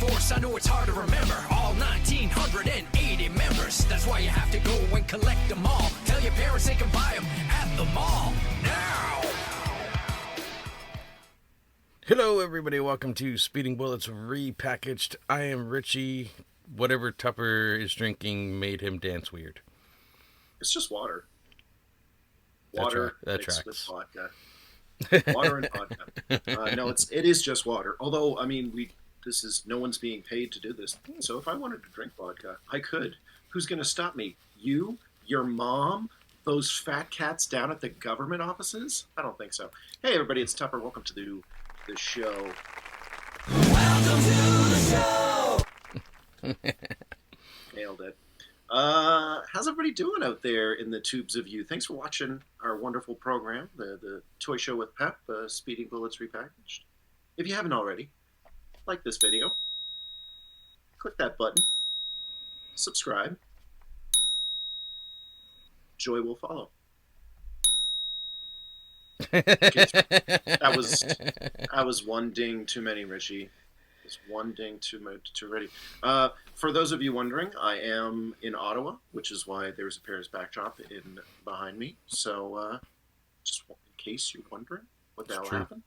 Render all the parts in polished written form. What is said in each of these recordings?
force, I know it's hard to remember. All 1,980 members. That's why you have to go and collect them all. Tell your parents they can buy them at the mall now. Hello everybody, welcome to Speeding Bullets Repackaged. I am Richie. Whatever Tupper is drinking made him dance weird. It's just water. Water that mixed tracks. with vodka. Water and vodka. No, it is just water. Although, I mean, no one's being paid to do this. So if I wanted to drink vodka, I could. Who's going to stop me? You? Your mom? Those fat cats down at the government offices? I don't think so. Hey everybody, it's Tupper. Welcome to the show. Welcome to the show. Nailed it. How's everybody doing out there in the tubes of you? Thanks for watching our wonderful program, the Toy Show with Pep, Speeding Bullets Repackaged. If you haven't already, like this video, click that button, subscribe, joy will follow. That was one ding too many, Richie. It's one ding too ready. For those of you wondering, I am in Ottawa, which is why there's a Paris backdrop behind me. So, just in case you're wondering what the hell happened,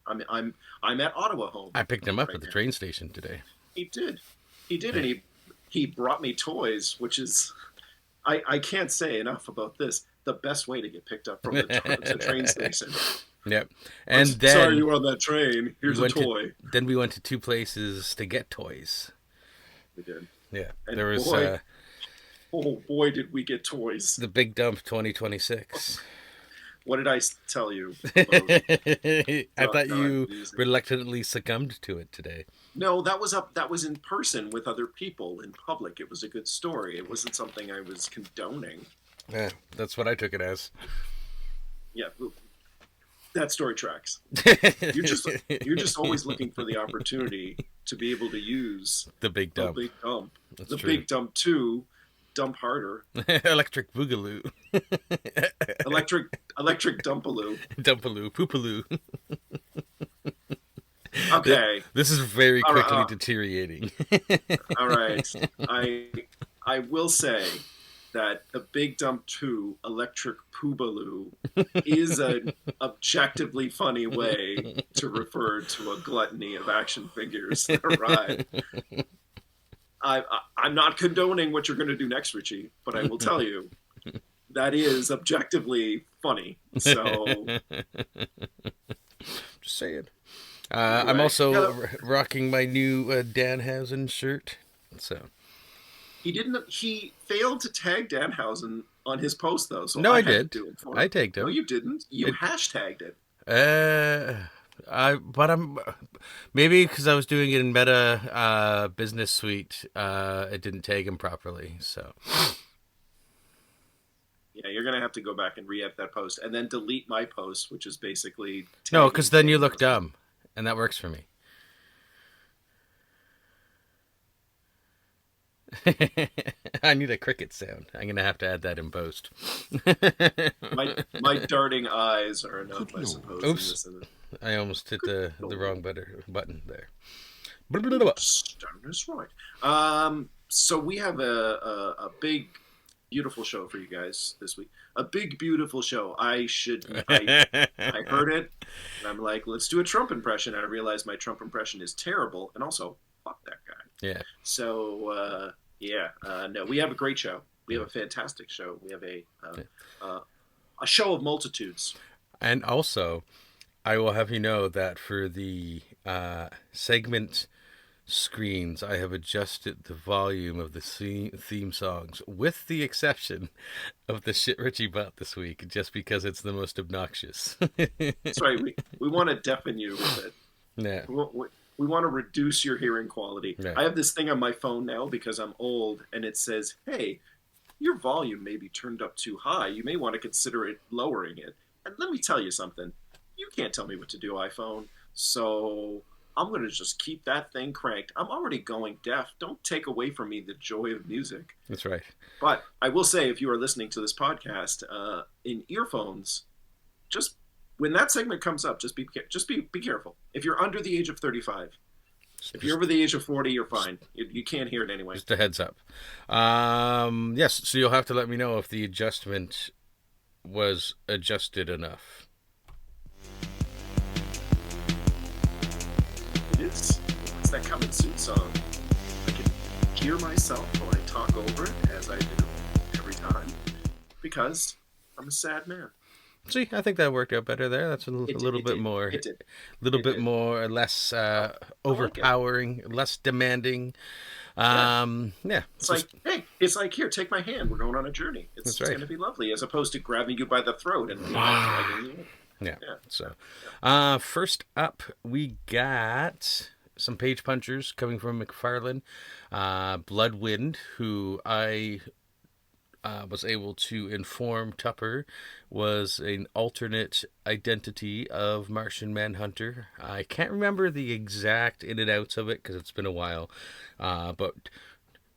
I'm at Ottawa home. I picked him up at the train station today. He did, and he brought me toys, which is I can't say enough about this. The best way to get picked up from the train station. Yep. And then sorry you were on that train. Here's a toy. Then we went to two places to get toys. We did. Yeah. And there was oh boy did we get toys. the Big Dump 2026. What did I tell you? I thought you reluctantly succumbed to it today. No, that was in person with other people in public. It was a good story. It wasn't something I was condoning. Yeah, that's what I took it as. Yeah, that story tracks. You're just always looking for the opportunity to be able to use the Big Dump. The Big Dump. That's the true. Big Dump 2, Dump Harder. Electric Boogaloo. Electric Dumpaloo. Dumpaloo. Poopaloo. Okay. This is very quickly deteriorating. All right. I will say that the Big Dump 2 Electric Poobaloo is an objectively funny way to refer to a gluttony of action figures that arrive. I'm not condoning what you're going to do next, Richie, but I will tell you that is objectively funny. So, just saying. I'm also rocking my new Danhausen shirt. So he failed to tag Danhausen on his post though. So no, I did. did. I tagged him. No, you didn't. You hashtagged it. But I'm maybe because I was doing it in Meta Business Suite, it didn't tag him properly. So yeah, you're gonna have to go back and re-edit that post and then delete my post, which is basically no, because then you look dumb, and that works for me. I need a cricket sound. I'm gonna have to add that in post. my darting eyes are enough, I suppose. Oops. I almost hit the wrong button there. Darn is right. So we have a big, beautiful show for you guys this week. A big, beautiful show. I heard it, and I'm like, let's do a Trump impression. And I realized my Trump impression is terrible, and also, fuck that guy. Yeah. So, no, we have a great show. We have a fantastic show. We have a show of multitudes. And also, I will have you know that for the segment screens, I have adjusted the volume of the theme songs, with the exception of the shit Richie bought this week, just because it's the most obnoxious. That's right. We want to deafen you with it. Yeah. We want to reduce your hearing quality. Yeah. I have this thing on my phone now because I'm old, and it says, hey, your volume may be turned up too high. You may want to consider lowering it. And let me tell you something. You can't tell me what to do, iPhone. So I'm going to just keep that thing cranked. I'm already going deaf. Don't take away from me the joy of music. That's right. But I will say, if you are listening to this podcast in earphones, just when that segment comes up, just be careful. If you're under the age of 35, If you're over the age of 40, you're fine. You can't hear it anyway. Just a heads up. Yes, so you'll have to let me know if the adjustment was adjusted enough. It is. It's that coming soon song. I can hear myself while I talk over it, as I do every time, because I'm a sad man. See, I think that worked out better there. That's a little bit more, less overpowering, less demanding. Yeah. It's like, hey, it's like, here, take my hand. We're going on a journey. It's going to be lovely, as opposed to grabbing you by the throat and dragging you. Yeah. So, first up, we got some page punchers coming from McFarlane. Bloodwind, who I was able to inform Tupper was an alternate identity of Martian Manhunter. I can't remember the exact in and outs of it because it's been a while. But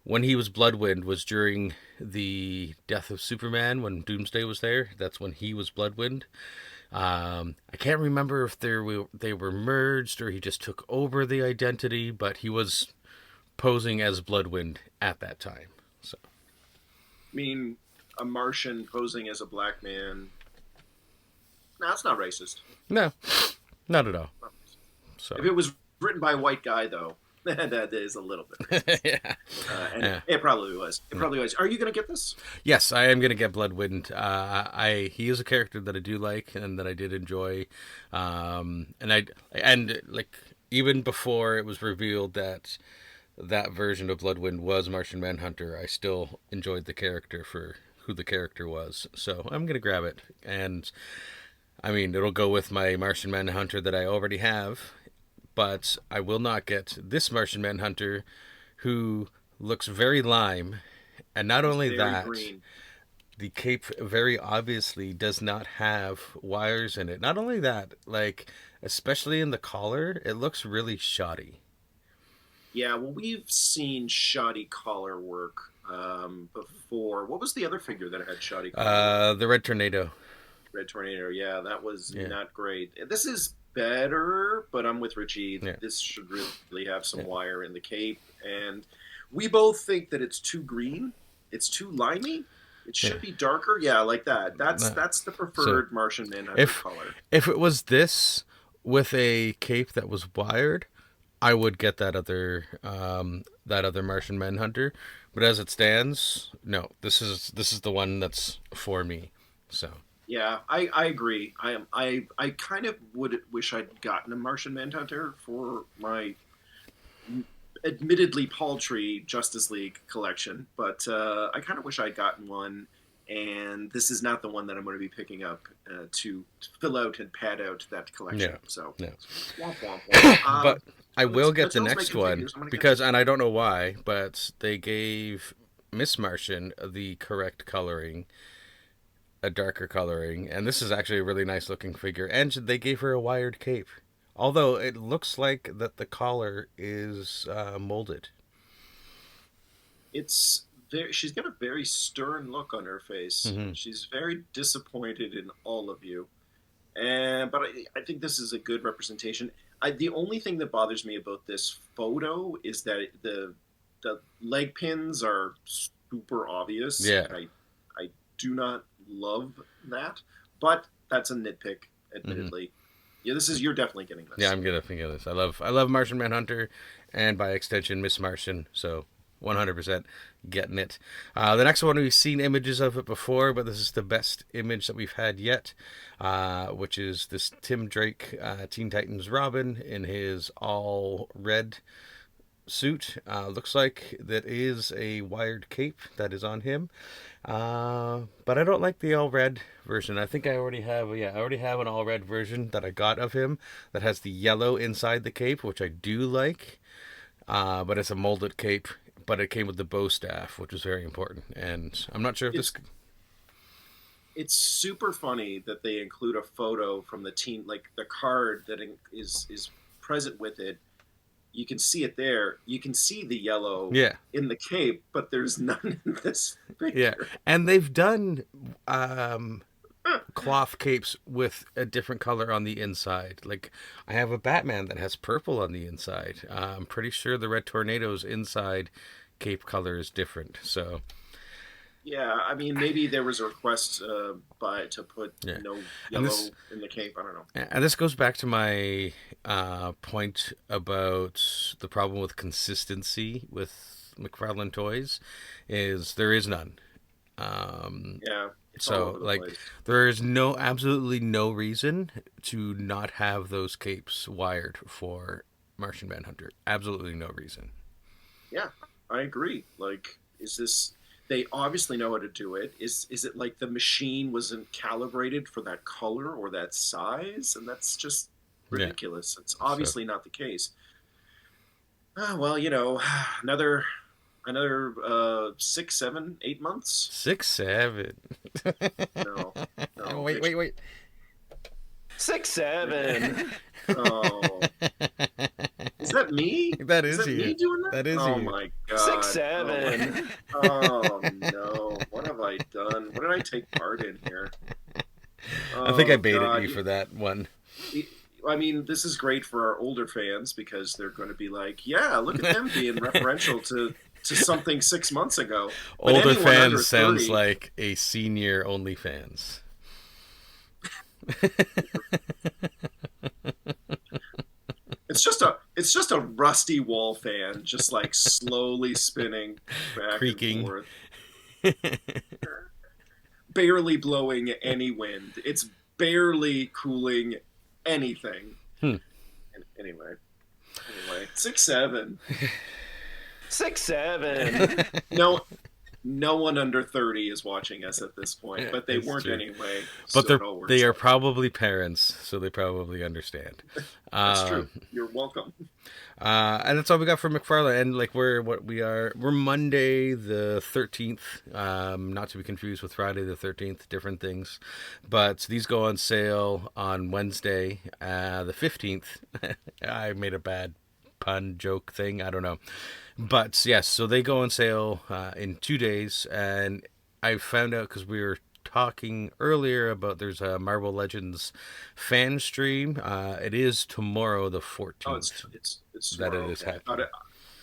when he was Bloodwind was during the death of Superman, when Doomsday was there. That's when he was Bloodwind. I can't remember if they were merged or he just took over the identity, but he was posing as Bloodwind at that time. So, I mean, a Martian posing as a black man. No, it's not racist. No, not at all. So if it was written by a white guy, though, that is a little bit racist. Yeah. It probably was. It probably was. Are you going to get this? Yes, I am going to get Bloodwind. He is a character that I do like and that I did enjoy. And like even before it was revealed that version of Bloodwind was Martian Manhunter, I still enjoyed the character for who the character was. So I'm going to grab it. And I mean, it'll go with my Martian Manhunter that I already have, but I will not get this Martian Manhunter who looks very lime. And not only that, green. The cape very obviously does not have wires in it. Not only that, like, especially in the collar, it looks really shoddy. Yeah, well, we've seen shoddy collar work before. What was the other figure that had shoddy collar? The Red Tornado. Red Tornado, yeah, that was not great. This is better, but I'm with Richie. Yeah. This should really have some wire in the cape. And we both think that it's too green. It's too limey. It should be darker. Yeah, like that. That's the preferred Martian Manhunter color. If it was this with a cape that was wired, I would get that other Martian Manhunter, but as it stands, no. This is the one that's for me. So yeah, I agree. I kind of would wish I'd gotten a Martian Manhunter for my admittedly paltry Justice League collection, but I kind of wish I'd gotten one. And this is not the one that I'm going to be picking up to fill out and pad out that collection. Yeah. So, womp, womp, womp. But I will get the next one because, and I don't know why, but they gave Miss Martian the correct coloring, a darker coloring, and this is actually a really nice looking figure. And they gave her a wired cape, although it looks like that the collar is molded. She's got a very stern look on her face. Mm-hmm. She's very disappointed in all of you. But I think this is a good representation. The only thing that bothers me about this photo is that the leg pins are super obvious. Yeah. I do not love that, but that's a nitpick, admittedly. Mm-hmm. Yeah, you're definitely getting this. Yeah, I'm gonna think of this. I love Martian Manhunter, and by extension, Miss Martian. So 100% getting it. The next one, we've seen images of it before, but this is the best image that we've had yet, which is this Tim Drake Teen Titans Robin in his all red suit. Looks like that is a wired cape that is on him, but I don't like the all red version. I think I already have an all red version that I got of him that has the yellow inside the cape, which I do like, but it's a molded cape. But it came with the bow staff, which was very important. And I'm not sure if It's super funny that they include a photo from the team, like the card that is present with it. You can see it there. You can see the yellow in the cape, but there's none in this figure. Yeah, and they've done cloth capes with a different color on the inside. Like, I have a Batman that has purple on the inside. I'm pretty sure the Red Tornado's inside cape color is different. So Yeah, I mean, maybe there was a request to put yeah, no and yellow this in the cape. I don't know. and this goes back to my point about the problem with consistency with McFarlane toys, is there is none. Yeah, it's all So, over the like, place. there is absolutely no reason to not have those capes wired for Martian Manhunter. Absolutely no reason. Yeah, I agree. Like, is this? They obviously know how to do it. Is it like the machine wasn't calibrated for that color or that size, and that's just Yeah. ridiculous. It's So, obviously not the case. Well, another 6, 7, 8 months. 6, 7. No, no. Wait. 6, 7. Oh, is that me? That Is is that you. me doing that? That is oh you. my god. 6, 7. Oh no! What have I done? What did I take part in here? I think I Oh, baited God. you for that one. I mean, this is great for our older fans because they're going to be like, "Yeah, look at them being referential to something 6 months ago." But Older anyone under fans sounds 30 like a senior OnlyFans. It's just a rusty wall fan, just like slowly spinning back Creaking. and forth, barely blowing any wind. It's barely cooling anything. Anyway, 6, 7. 6, 7. No one under 30 is watching us at this point, Yeah, but they it's weren't true. anyway. But so it all works they are out. probably parents, so they probably understand. That's true. You're welcome. And that's all we got for McFarlane. And like we're Monday the 13th. Not to be confused with Friday the 13th, different things. But these go on sale on Wednesday, the 15th. I made a bad pun joke thing. I don't know. But yes, so they go on sale in 2 days, and I found out because we were talking earlier about there's a Marvel Legends fan stream. It is tomorrow, the 14th. Oh, it's that tomorrow. it is Okay. happening.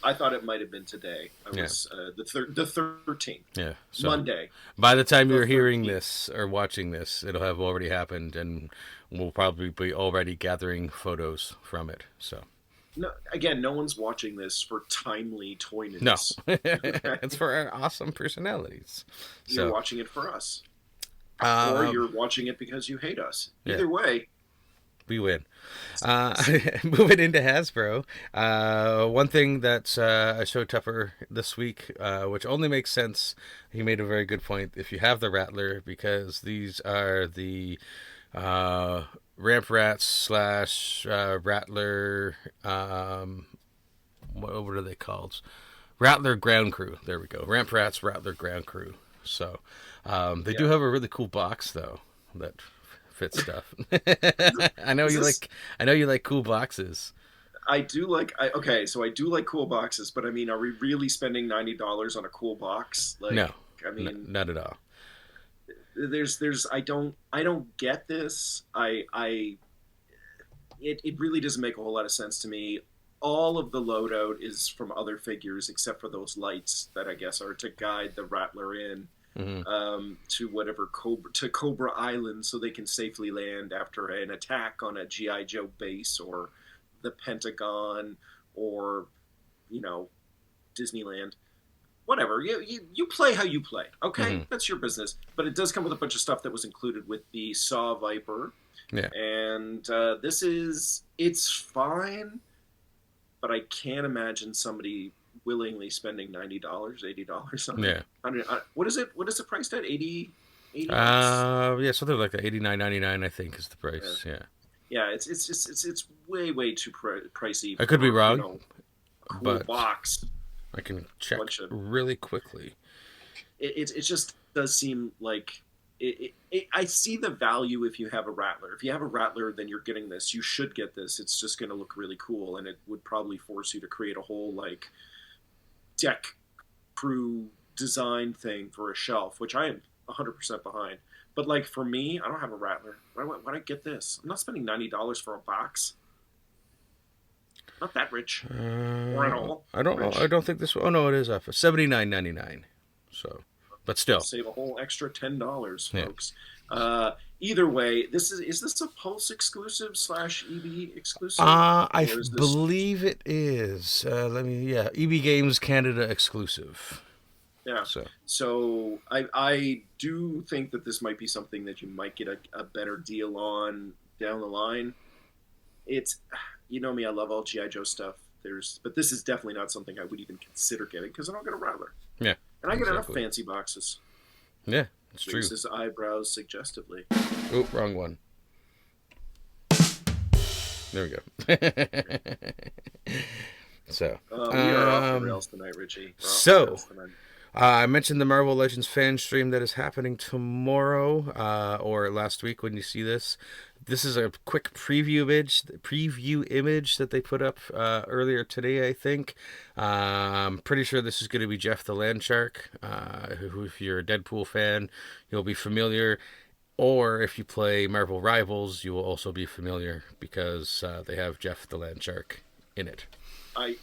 I thought it might have been today. I Yeah. was the 13th. Yeah, so Monday. by the time the you're hearing 13th. this or watching this, it'll have already happened, and we'll probably be already gathering photos from it. So No, again, no one's watching this for timely toy news. no, it's for our awesome personalities. You're So watching it for us, or um, you're watching it because you hate us. Yeah. Either way, we win. Moving into Hasbro, one thing that I showed Tupper this week, which only makes sense. He made a very good point. If you have the Rattler, because these are the Ramp Rats / Rattler. What are they called? Rattler Ground Crew. There we go. Ramp Rats, Rattler Ground Crew. So they do have a really cool box though that fits stuff. I know you like cool boxes. I do like. Okay, so I do like cool boxes, but I mean, are we really spending $90 on a cool box? Like, No, I mean, not at all. there's I don't get this. It really doesn't make a whole lot of sense to me. All of the loadout is from other figures except for those lights that I guess are to guide the Rattler in to whatever Cobra Island so they can safely land after an attack on a G.I. Joe base or the Pentagon or Disneyland. Whatever, you play how you play, okay? That's your business. But it does come with a bunch of stuff that was included with the Saw Viper. Yeah. And it's fine, but I can't imagine somebody willingly spending $90, $80 on it. Yeah. What is it priced at? 80 yeah, something like that. $89.99 I think is the price. Yeah. Yeah, it's way too pricey. I could be wrong, cool but box. I can check Bunch of- really quickly. It just does seem like I see the value if you have a Rattler. If you have a Rattler, then you're getting this. You should get this. It's just going to look really cool, and it would probably force you to create a whole like deck crew design thing for a shelf, which I am 100% behind. But like for me, I don't have a Rattler. Why'd I get this? I'm not spending $90 for a box. Not that rich, or at all. I don't know. Rich. I don't think this. Oh no, it is off of $79.99. So, but still, Save a whole extra $10, Yeah. folks. Either way, this is this a Pulse exclusive / EB exclusive? I Or is this- believe it is. EB Games Canada exclusive. Yeah. So So I do think that this might be something that you might get a better deal on down the line. It's, you know me, I love all G.I. Joe stuff. But this is definitely not something I would even consider getting because I don't get a Rattler. yeah, And I get enough Exactly. fancy boxes. yeah, it's true. Raises eyebrows suggestively. Oh, wrong one. There we go. So, We are off the um, rails tonight, Richie. We're off so- the rails tonight. I mentioned the Marvel Legends fan stream that is happening tomorrow, or last week when you see this. This is a quick preview image that they put up earlier today, I think. I'm pretty sure this is going to be Jeff the Land Shark, who, if you're a Deadpool fan, you'll be familiar. Or if you play Marvel Rivals, you will also be familiar because they have Jeff the Land Shark in it. I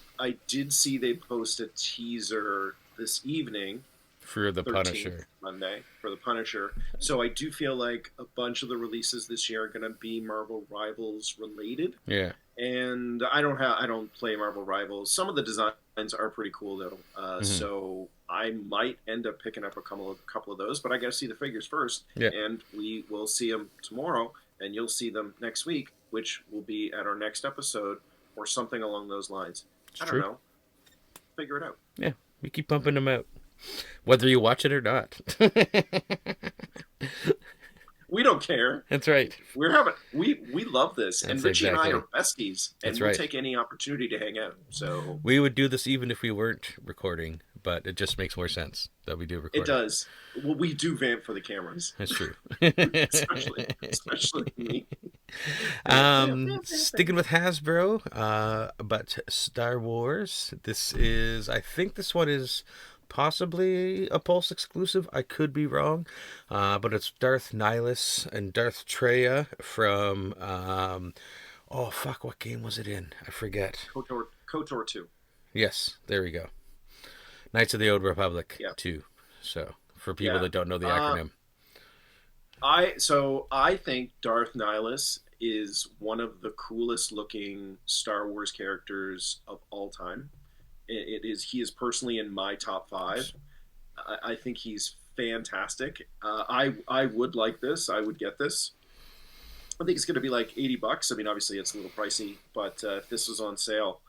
did see they post a teaser this evening, For the 13th, Punisher. Monday, for the Punisher. So I do feel like a bunch of the releases this year are going to be Marvel Rivals related. Yeah. And I don't play Marvel Rivals. Some of the designs are pretty cool though. So I might end up picking up a couple of those, but I got to see the figures first. Yeah. And we will see them tomorrow, and you'll see them next week, which will be at our next episode or something along those lines. It's I don't true. know. Figure it out. Yeah, we keep pumping them out, whether you watch it or not. We don't care. That's right. We love this, and That's Richie and I exactly. are besties, and That's we'll right. take any opportunity to hang out. So We would do this even if we weren't recording, but it just makes more sense that we do record. it does. Well, we do vamp for the cameras, That's true. especially me. Sticking with Hasbro, but Star Wars. I think this one is possibly a Pulse exclusive. I could be wrong, but it's Darth Nihilus and Darth Treya from. What game was it in? I forget. KOTOR 2. Yes, there we go. Knights of the Old Republic Yeah. 2. So for people Yeah. that don't know the acronym. I think Darth Nihilus is one of the coolest looking Star Wars characters of all time. He is personally in my top 5. I think he's fantastic. I would like this. I would get this. I think it's going to be like $80. I mean, obviously it's a little pricey, but if this was on sale,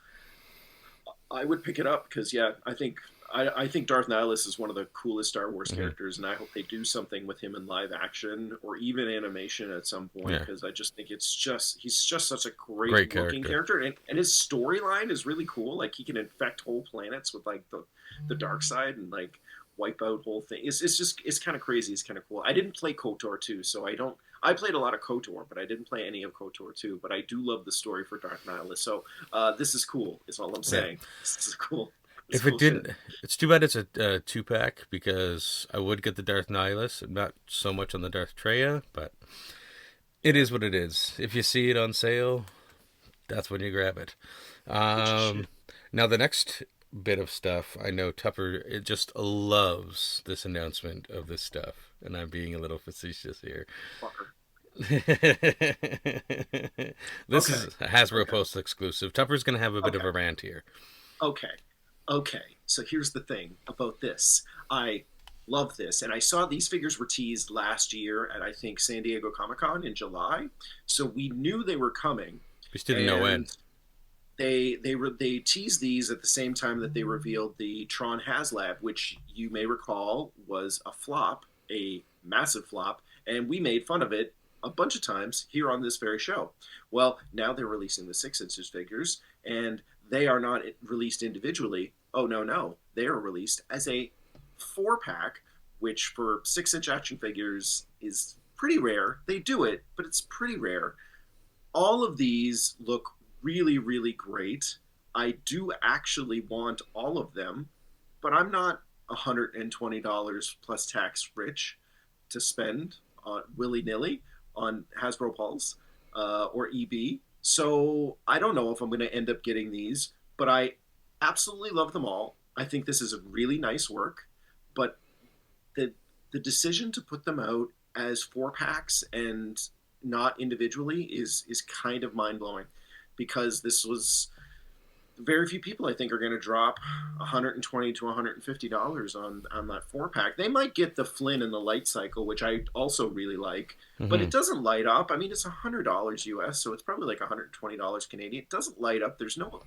I would pick it up because I think Darth Nihilus is one of the coolest Star Wars characters, and I hope they do something with him in live action or even animation at some point because I just think he's just such a great looking character, and his storyline is really cool. Like he can infect whole planets with like the dark side and like wipe out whole thing. It's kind of crazy. It's kind of cool. I didn't play KOTOR 2, so I played a lot of KOTOR, but I didn't play any of KOTOR 2. But I do love the story for Darth Nihilus. So this is cool. Is all I'm saying. This is cool. If it didn't, it's too bad it's a 2-pack because I would get the Darth Nihilus, not so much on the Darth Treya, but it is what it is. If you see it on sale, that's when you grab it. Now the next bit of stuff, I know Tupper just loves this announcement of this stuff, and I'm being a little facetious here. This is a Hasbro Post exclusive. Tupper's going to have a bit of a rant here. Okay, so here's the thing about this. I love this, and I saw these figures were teased last year at I think San Diego Comic-Con in July, so we knew they were coming. We just didn't know when. They teased these at the same time that they revealed the Tron HasLab, which you may recall was a flop, a massive flop, and we made fun of it a bunch of times here on this very show. Well, now they're releasing the 6-inch figures, and they are not released individually. Oh, no. They are released as a 4-pack, which for 6-inch action figures is pretty rare. They do it, but it's pretty rare. All of these look really, really great. I do actually want all of them, but I'm not $120 plus tax rich to spend willy-nilly on Hasbro Pulse or EB. So I don't know if I'm going to end up getting these, but I absolutely love them all. I think this is a really nice work, but the decision to put them out as 4-packs and not individually is kind of mind-blowing, because this was very few people I think are going to drop $120 to $150 on that 4-pack. They might get the Flynn and the Light Cycle, which I also really like, but it doesn't light up. I mean, it's $100 US, so it's probably like $120 Canadian. It doesn't light up. There's no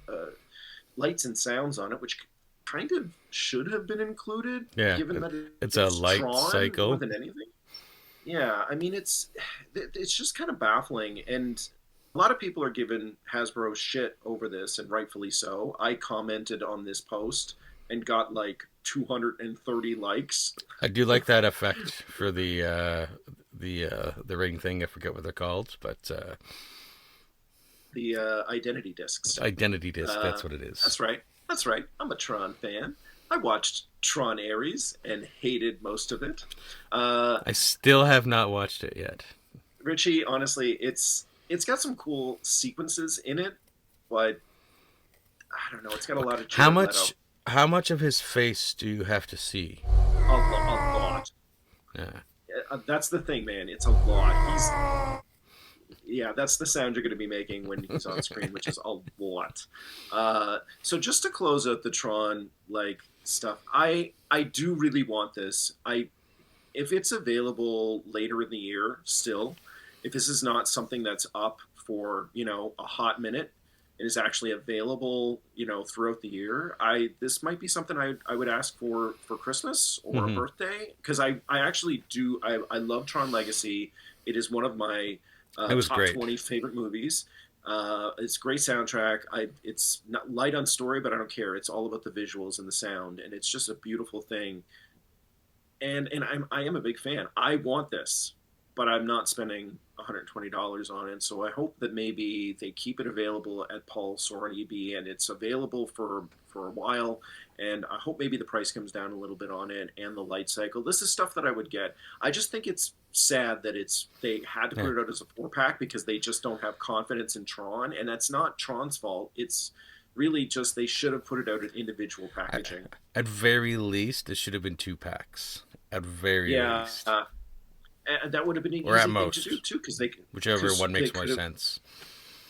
lights and sounds on it, which kind of should have been included, given that it's a light Tron cycle more than anything. Yeah, I mean, it's just kind of baffling, and a lot of people are giving Hasbro shit over this, and rightfully so. I commented on this post and got like 230 likes. I do like that effect for the ring thing. I forget what they're called, but the identity discs. Identity disc, that's what it is. That's right. I'm a Tron fan. I watched Tron Ares and hated most of it. I still have not watched it yet. Richie, honestly, it's got some cool sequences in it, but I don't know. It's got a lot of How much of his face do you have to see? A lot. Yeah. That's the thing, man. It's a lot. That's the sound you're going to be making when he's on screen, which is a lot. So just to close out the Tron stuff, I do really want this. If it's available later in the year, still, if this is not something that's up for a hot minute and is actually available throughout the year, this might be something I would ask for Christmas or a birthday, because I actually do. I love Tron Legacy. It is one of my top great. 20 favorite movies. It's a great soundtrack. It's not light on story, but I don't care. It's all about the visuals and the sound, and it's just a beautiful thing. And I am a big fan. I want this, but I'm not spending $120 on it. So I hope that maybe they keep it available at Pulse or on EB, and it's available for a while. And I hope maybe the price comes down a little bit on it, and the Light Cycle. This is stuff that I would get. I just think it's sad that they had to put it out as a 4-pack because they just don't have confidence in Tron, and that's not Tron's fault. It's really just they should have put it out in individual packaging. At very least, it should have been 2-packs. At very least. And that would have been an or easy at most, thing to do too, because whichever one makes more sense.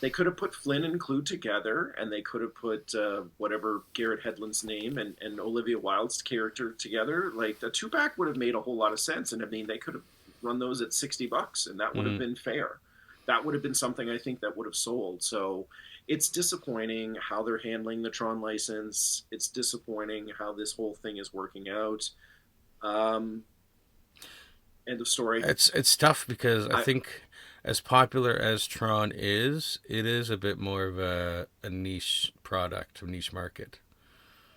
They could have put Flynn and Clue together, and they could have put whatever Garrett Hedlund's name and Olivia Wilde's character together. Like, the 2-pack would have made a whole lot of sense, and I mean, they could have run those at $60, and that would have been fair. That would have been something I think that would have sold. So it's disappointing how they're handling the Tron license. It's disappointing how this whole thing is working out. End of story. It's tough because I think as popular as Tron is, it is a bit more of a niche product, a niche market.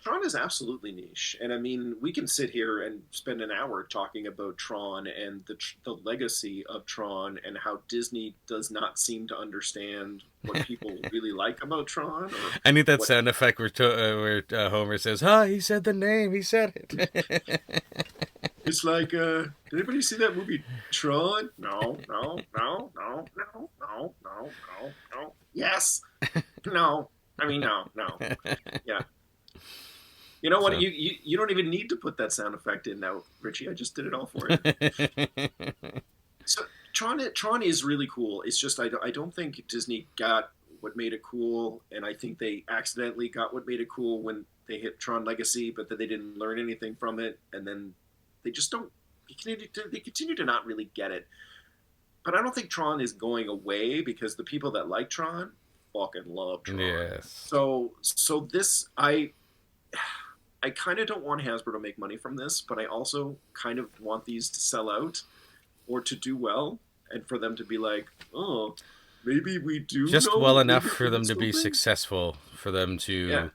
Tron is absolutely niche, and I mean, we can sit here and spend an hour talking about Tron and the legacy of Tron and how Disney does not seem to understand what people really like about Tron. I need that sound effect where Homer says, he said the name, he said it. It's like, did anybody see that movie Tron? No. Yes. No. I mean, no. Yeah. You know what? So, you don't even need to put that sound effect in now, Richie. I just did it all for you. So Tron is really cool. It's just I don't think Disney got what made it cool, and I think they accidentally got what made it cool when they hit Tron Legacy, but then they didn't learn anything from it, and then they just don't. They continue to not really get it. But I don't think Tron is going away, because the people that like Tron fucking love Tron. Yes. So this I kind of don't want Hasbro to make money from this, but I also kind of want these to sell out or to do well, and for them to be like, oh, maybe we do just know well enough for them to be successful, for them to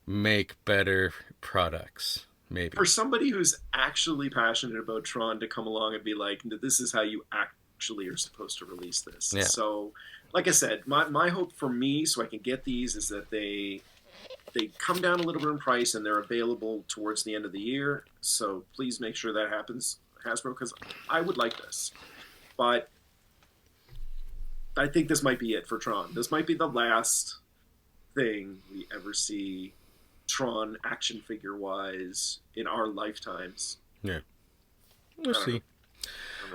make better products. Maybe for somebody who's actually passionate about Tron to come along and be like, this is how you actually are supposed to release this. Yeah. So, like I said, my hope for me, so I can get these, is that they come down a little bit in price and they're available towards the end of the year. So please make sure that happens, Hasbro, because I would like this. But I think this might be it for Tron. This might be the last thing we ever see Tron action figure wise in our lifetimes. Yeah. We'll see.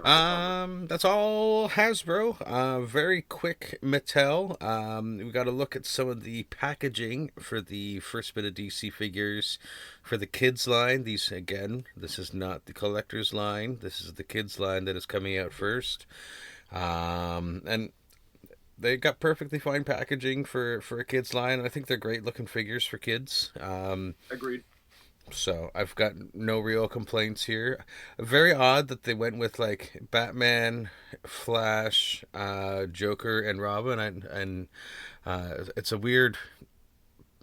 Know. That's all Hasbro. Very quick Mattel. We got to look at some of the packaging for the first bit of DC figures for the kids line. These, again, this is not the collector's line. This is the kids line that is coming out first. And they got perfectly fine packaging for a kids line. I think they're great looking figures for kids. Agreed. So I've got no real complaints here. Very odd that they went with like Batman, Flash, Joker, and Robin, and it's a weird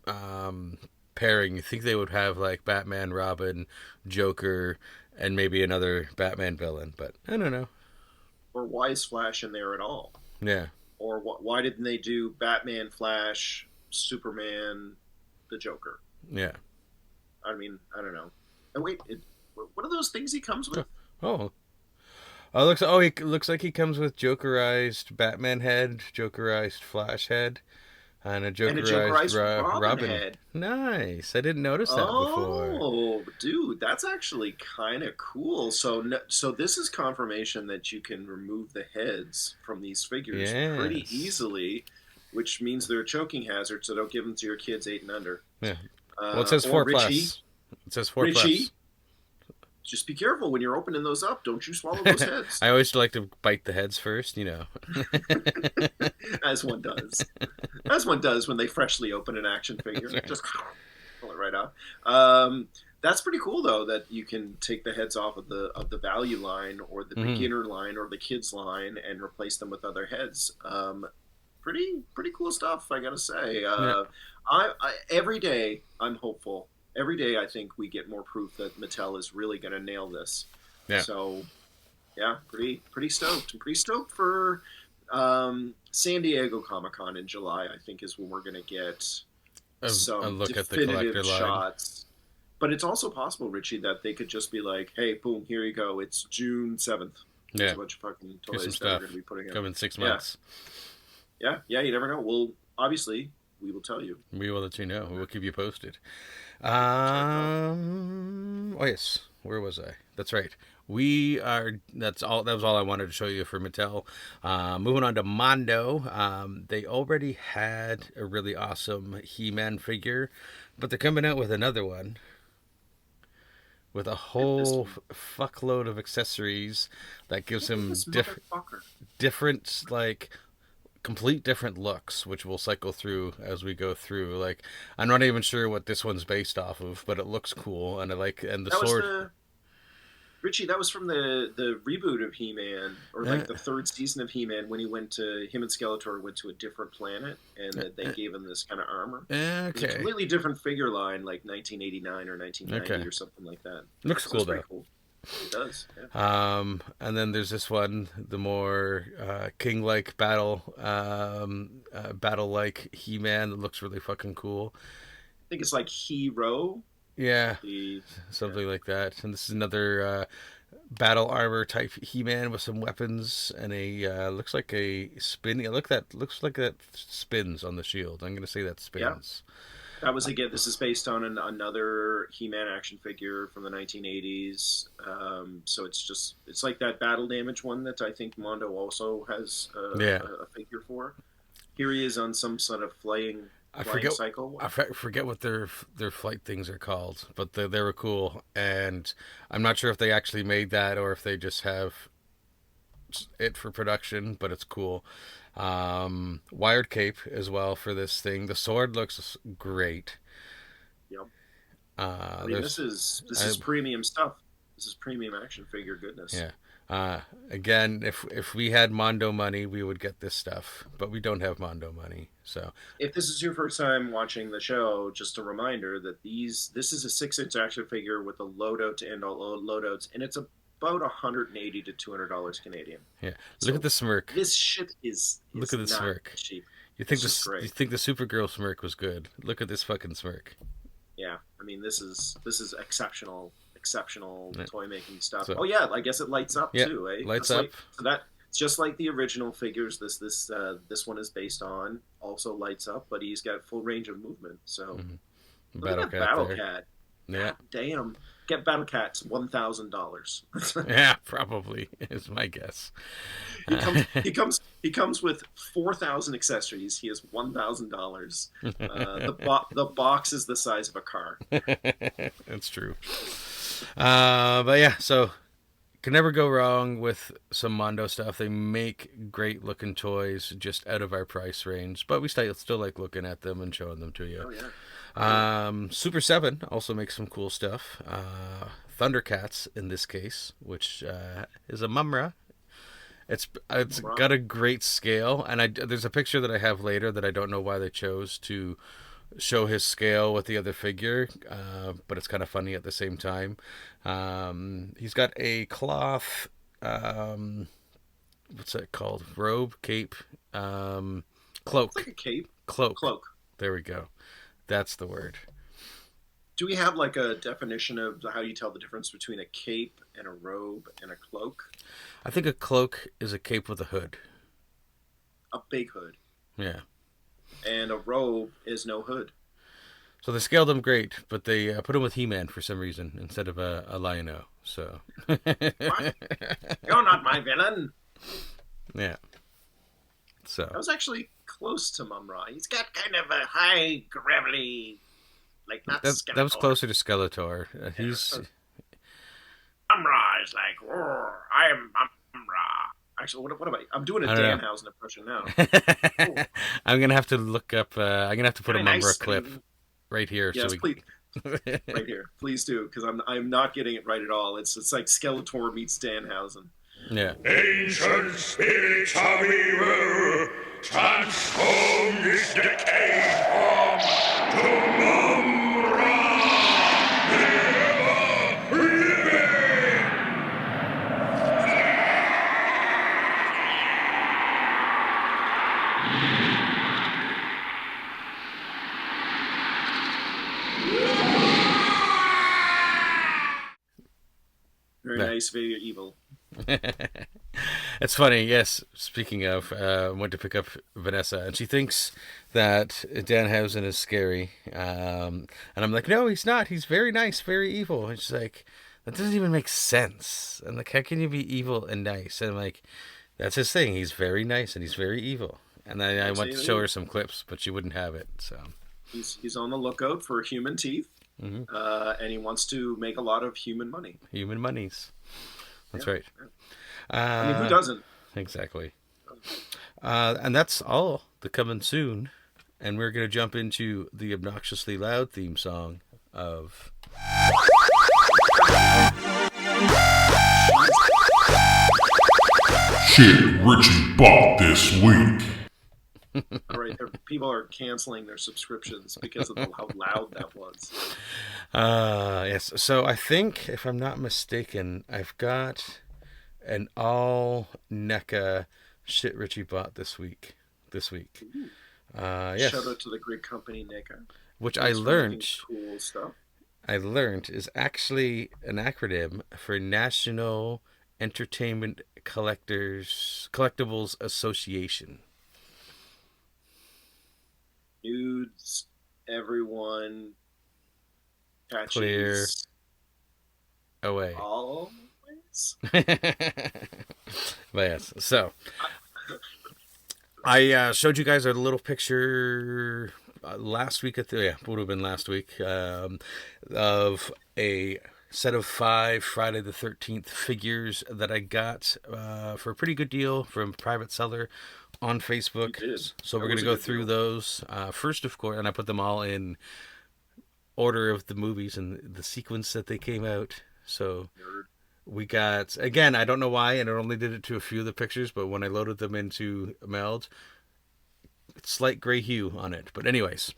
pairing. You think they would have like Batman, Robin, Joker, and maybe another Batman villain, but I don't know. Or why is Flash in there at all? Yeah. Or why didn't they do Batman, Flash, Superman, the Joker? Yeah. I mean, I don't know. And wait, what are those things he comes with? He looks like he comes with Jokerized Batman head, Jokerized Flash head, and a Jokerized Robin head. Nice. I didn't notice that before. Oh, dude, that's actually kind of cool. So this is confirmation that you can remove the heads from these figures pretty easily, which means they're a choking hazard. So don't give them to your kids 8 and under. Yeah. Well, it says 4 plus. It says 4 plus. Just be careful when you're opening those up. Don't you swallow those heads. I always like to bite the heads first, As one does. As one does when they freshly open an action figure. Right. Just pull it right out. That's pretty cool, though, that you can take the heads off of the value line or the beginner line or the kids line and replace them with other heads. Pretty cool stuff, I gotta say. I every day I'm hopeful. Every day I think we get more proof that Mattel is really gonna nail this. Yeah. So, yeah, pretty stoked. I'm pretty stoked for San Diego Comic-Con in July. I think is when we're gonna get some look definitive at the collector shots. Line. But it's also possible, Richie, that they could just be like, "Hey, boom, here you go. It's June 7th. There's a bunch of fucking toys that we're gonna be putting out. Come in 6 months." Yeah, you never know. Well, obviously, we will tell you. We will let you know. We'll keep you posted. Oh, yes. Where was I? That's right. That was all I wanted to show you for Mattel. Moving on to Mondo. They already had a really awesome He-Man figure, but they're coming out with another one with a whole fuckload of accessories that gives him different, like, complete different looks, which we'll cycle through as we go through. Like, I'm not even sure what this one's based off of, but it looks cool, and the sword. Richie, that was from the reboot of He-Man, or like the 3rd season of He-Man, when him and Skeletor went to a different planet, and they gave him this kind of armor. Okay. It was a completely different figure line, like 1989 or 1990 or something like that. Looks cool, though. Cool. It does. Yeah. And then there's this one, the more king-like battle-like He-Man that looks really fucking cool. I think it's like Hero. Yeah, something like that. And this is another battle armor type He-Man with some weapons and a looks like a spin. Looks like that spins on the shield. I'm gonna say that spins. Yeah. That was, again, this is based on another He-Man action figure from the 1980s. So it's like that battle damage one that I think Mondo also has a figure for. Here he is on some sort of flying cycle. I forget what their flight things are called, but they were cool. And I'm not sure if they actually made that or if they just have it for production, but it's cool. Wired cape as well for this thing. The sword looks great. Yep. I mean, this is premium stuff. This is premium action figure goodness. Yeah. Again, if we had Mondo money, we would get this stuff, but we don't have Mondo money. So if this is your first time watching the show, just a reminder that this is a 6-inch action figure with a loadout to end all loadouts, and it's about $180 to $200 Canadian. Yeah, look at the smirk. This shit is look at the smirk. Cheap. You think the Supergirl smirk was good? Look at this fucking smirk. Yeah, I mean this is exceptional toy making stuff. So, I guess it lights up too. Eh? Lights up. So It's just like the original figures. This one is based on also lights up, but he's got full range of movement. So look at that Battle Cat. Yeah. God damn. Get Battle Cat's $1,000. Yeah, probably is my guess. He comes with 4,000 accessories. He has $1,000. The box is the size of a car. That's true. But yeah, so can never go wrong with some Mondo stuff. They make great looking toys just out of our price range, but we still like looking at them and showing them to you. Oh yeah. Super 7 also makes some cool stuff. Thundercats in this case, which is a Mumra. It's got a great scale, and there's a picture that I have later that I don't know why they chose to show his scale with the other figure, but it's kind of funny at the same time. He's got a cloth, what's that called? Robe, cape, cloak. It's like a cape. Cloak. There we go. That's the word. Do we have like a definition of how you tell the difference between a cape and a robe and a cloak? I think a cloak is a cape with a hood. A big hood. Yeah. And a robe is no hood. So they scaled him great, but they put him with He-Man for some reason instead of a Lion-O. So. What? You're not my villain. Yeah. So. That was actually close to Mumra. He's got kind of a high, gravelly, like not Skeletor. That was closer to Skeletor. He's. Mumra is like, roar, I am Mumra. Actually, what am I? I'm doing a Danhausen impression now. I'm gonna have to look up. I'm gonna have to put a Mumra clip right here. Yes, please. Right here, please do, because I'm not getting it right at all. It's like Skeletor meets Danhausen. Yeah. Ancient spirits of evil, transform this decayed form to Mumra, ever living! Very nice, very evil. It's funny, yes. Speaking of, I went to pick up Vanessa, and she thinks that Danhausen is scary. And I'm like, no, he's not. He's very nice, very evil. And she's like, that doesn't even make sense. And like, how can you be evil and nice? And I'm like, that's his thing. He's very nice and he's very evil. And then I went to show her some clips, but she wouldn't have it. So he's on the lookout for human teeth, and he wants to make a lot of human money. Human monies. That's right. I mean, who doesn't? Exactly. And that's all the coming soon. And we're going to jump into the obnoxiously loud theme song of... Shit Richie bought this week. All right, people are canceling their subscriptions because of how loud that was. Yes. So I think, if I'm not mistaken, I've got an all NECA shit Richie bought this week. Yes. Shout out to the great company Neca. Which I learned. Cool stuff. I learned is actually an acronym for National Entertainment Collectibles Association. Nudes, everyone, patches, clear, away. Always. But yes, so I showed you guys a little picture last week would have been last week, of a set of 5 Friday the 13th figures that I got for a pretty good deal from a private seller on Facebook. So we're going to go through those first, of course, and I put them all in order of the movies and the sequence that they came out. So we got, again, I don't know why, and I only did it to a few of the pictures, but when I loaded them into Meld, slight gray hue on it. But anyways,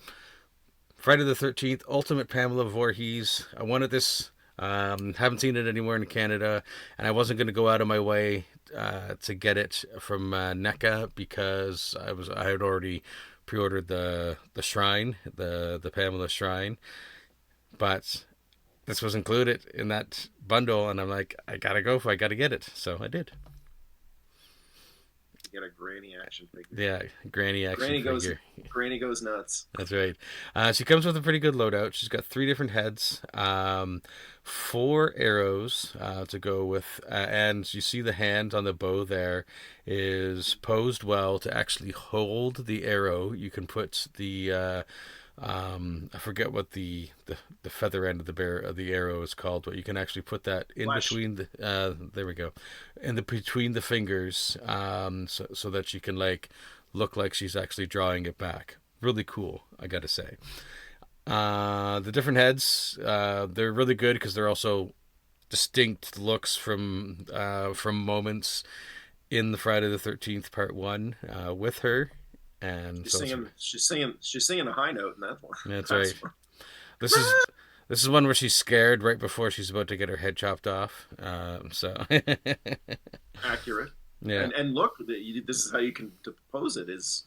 Friday the 13th, Ultimate Pamela Voorhees. I wanted this. Haven't seen it anywhere in Canada, and I wasn't going to go out of my way to get it from NECA because I had already pre-ordered the shrine, the Pamela shrine, but this was included in that bundle, and I'm like, I gotta get it, so I did. get a Granny action figure. Yeah, Granny action figure. Granny goes nuts. That's right. She comes with a pretty good loadout. She's got 3 different heads, 4 arrows to go with, and you see the hand on the bow there is posed well to actually hold the arrow. You can put the I forget what the feather end of the arrow is called, but you can actually put that in between the there we go, between the fingers, so that she can like look like she's actually drawing it back. Really cool, I gotta say. The different heads, they're really good because they're also distinct looks from moments in the Friday the 13th Part 1 with her. And she's singing a high note in that one. That's right. This is one where she's scared right before she's about to get her head chopped off. So accurate. Yeah. And look, this is how you can depose it: is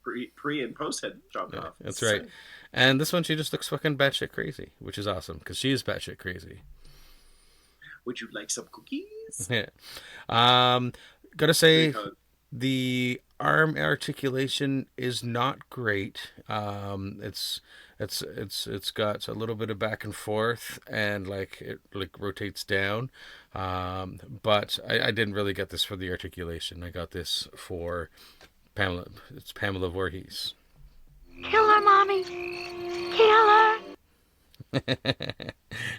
pre and post head chopped off. That's right. And this one, she just looks fucking batshit crazy, which is awesome because she is batshit crazy. Would you like some cookies? Yeah. Gotta say, the arm articulation is not great. It's got a little bit of back and forth, and it rotates down. But I didn't really get this for the articulation. I got this for Pamela. It's Pamela Voorhees. Kill her, Mommy! Kill her!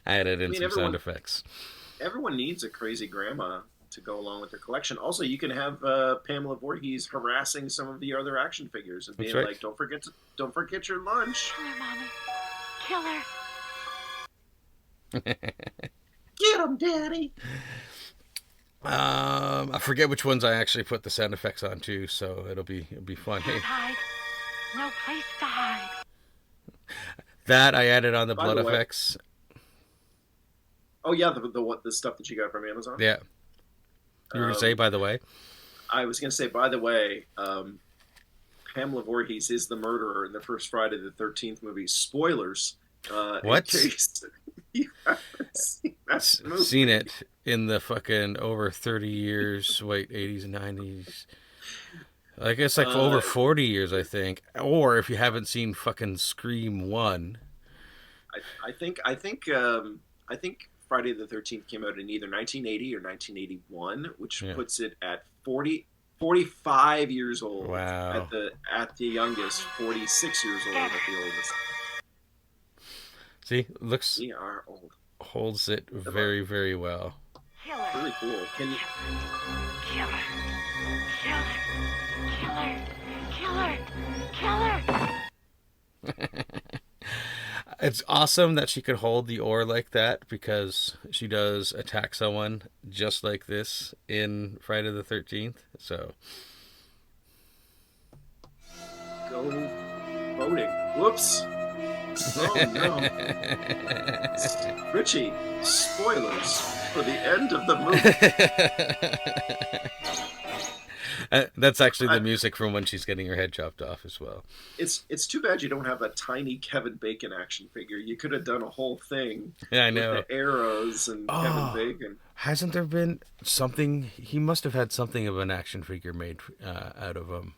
I added in some sound effects. Everyone needs a crazy grandma to go along with their collection. Also, you can have Pamela Voorhees harassing some of the other action figures and being like, "Don't forget your lunch." Kill her, Mommy! Kill her! Get him, Daddy! I forget which ones I actually put the sound effects on too, so it'll be fun. Can't hide. No place to hide. That I added on the blood effects. Oh yeah, the stuff that you got from Amazon. Yeah. You were gonna say, by the way? I was gonna say, by the way, Pamela Voorhees is the murderer in the first Friday the 13th movie. Spoilers. What? In case you haven't seen that movie. Seen it in the fucking over 30 years. Wait, 80s and 90s. I guess over 40 years, I think. Or if you haven't seen fucking Scream 1. I think Friday the 13th came out in either 1980 or 1981, which puts it at 45 years old. Wow. At the youngest, 46 years old at the oldest. See, looks. We are old. Holds it very, very well. Kill her. Really cool. Can you? Kill her. Kill her. Kill her. Kill her. Kill her. It's awesome that she could hold the oar like that because she does attack someone just like this in Friday the 13th. So. Go voting. Whoops. Oh no. Richie, spoilers for the end of the movie. That's actually the music from when she's getting her head chopped off as well. It's too bad you don't have a tiny Kevin Bacon action figure. You could have done a whole thing. Yeah, I know. With the arrows and Kevin Bacon. Hasn't there been something? He must have had something of an action figure made out of him.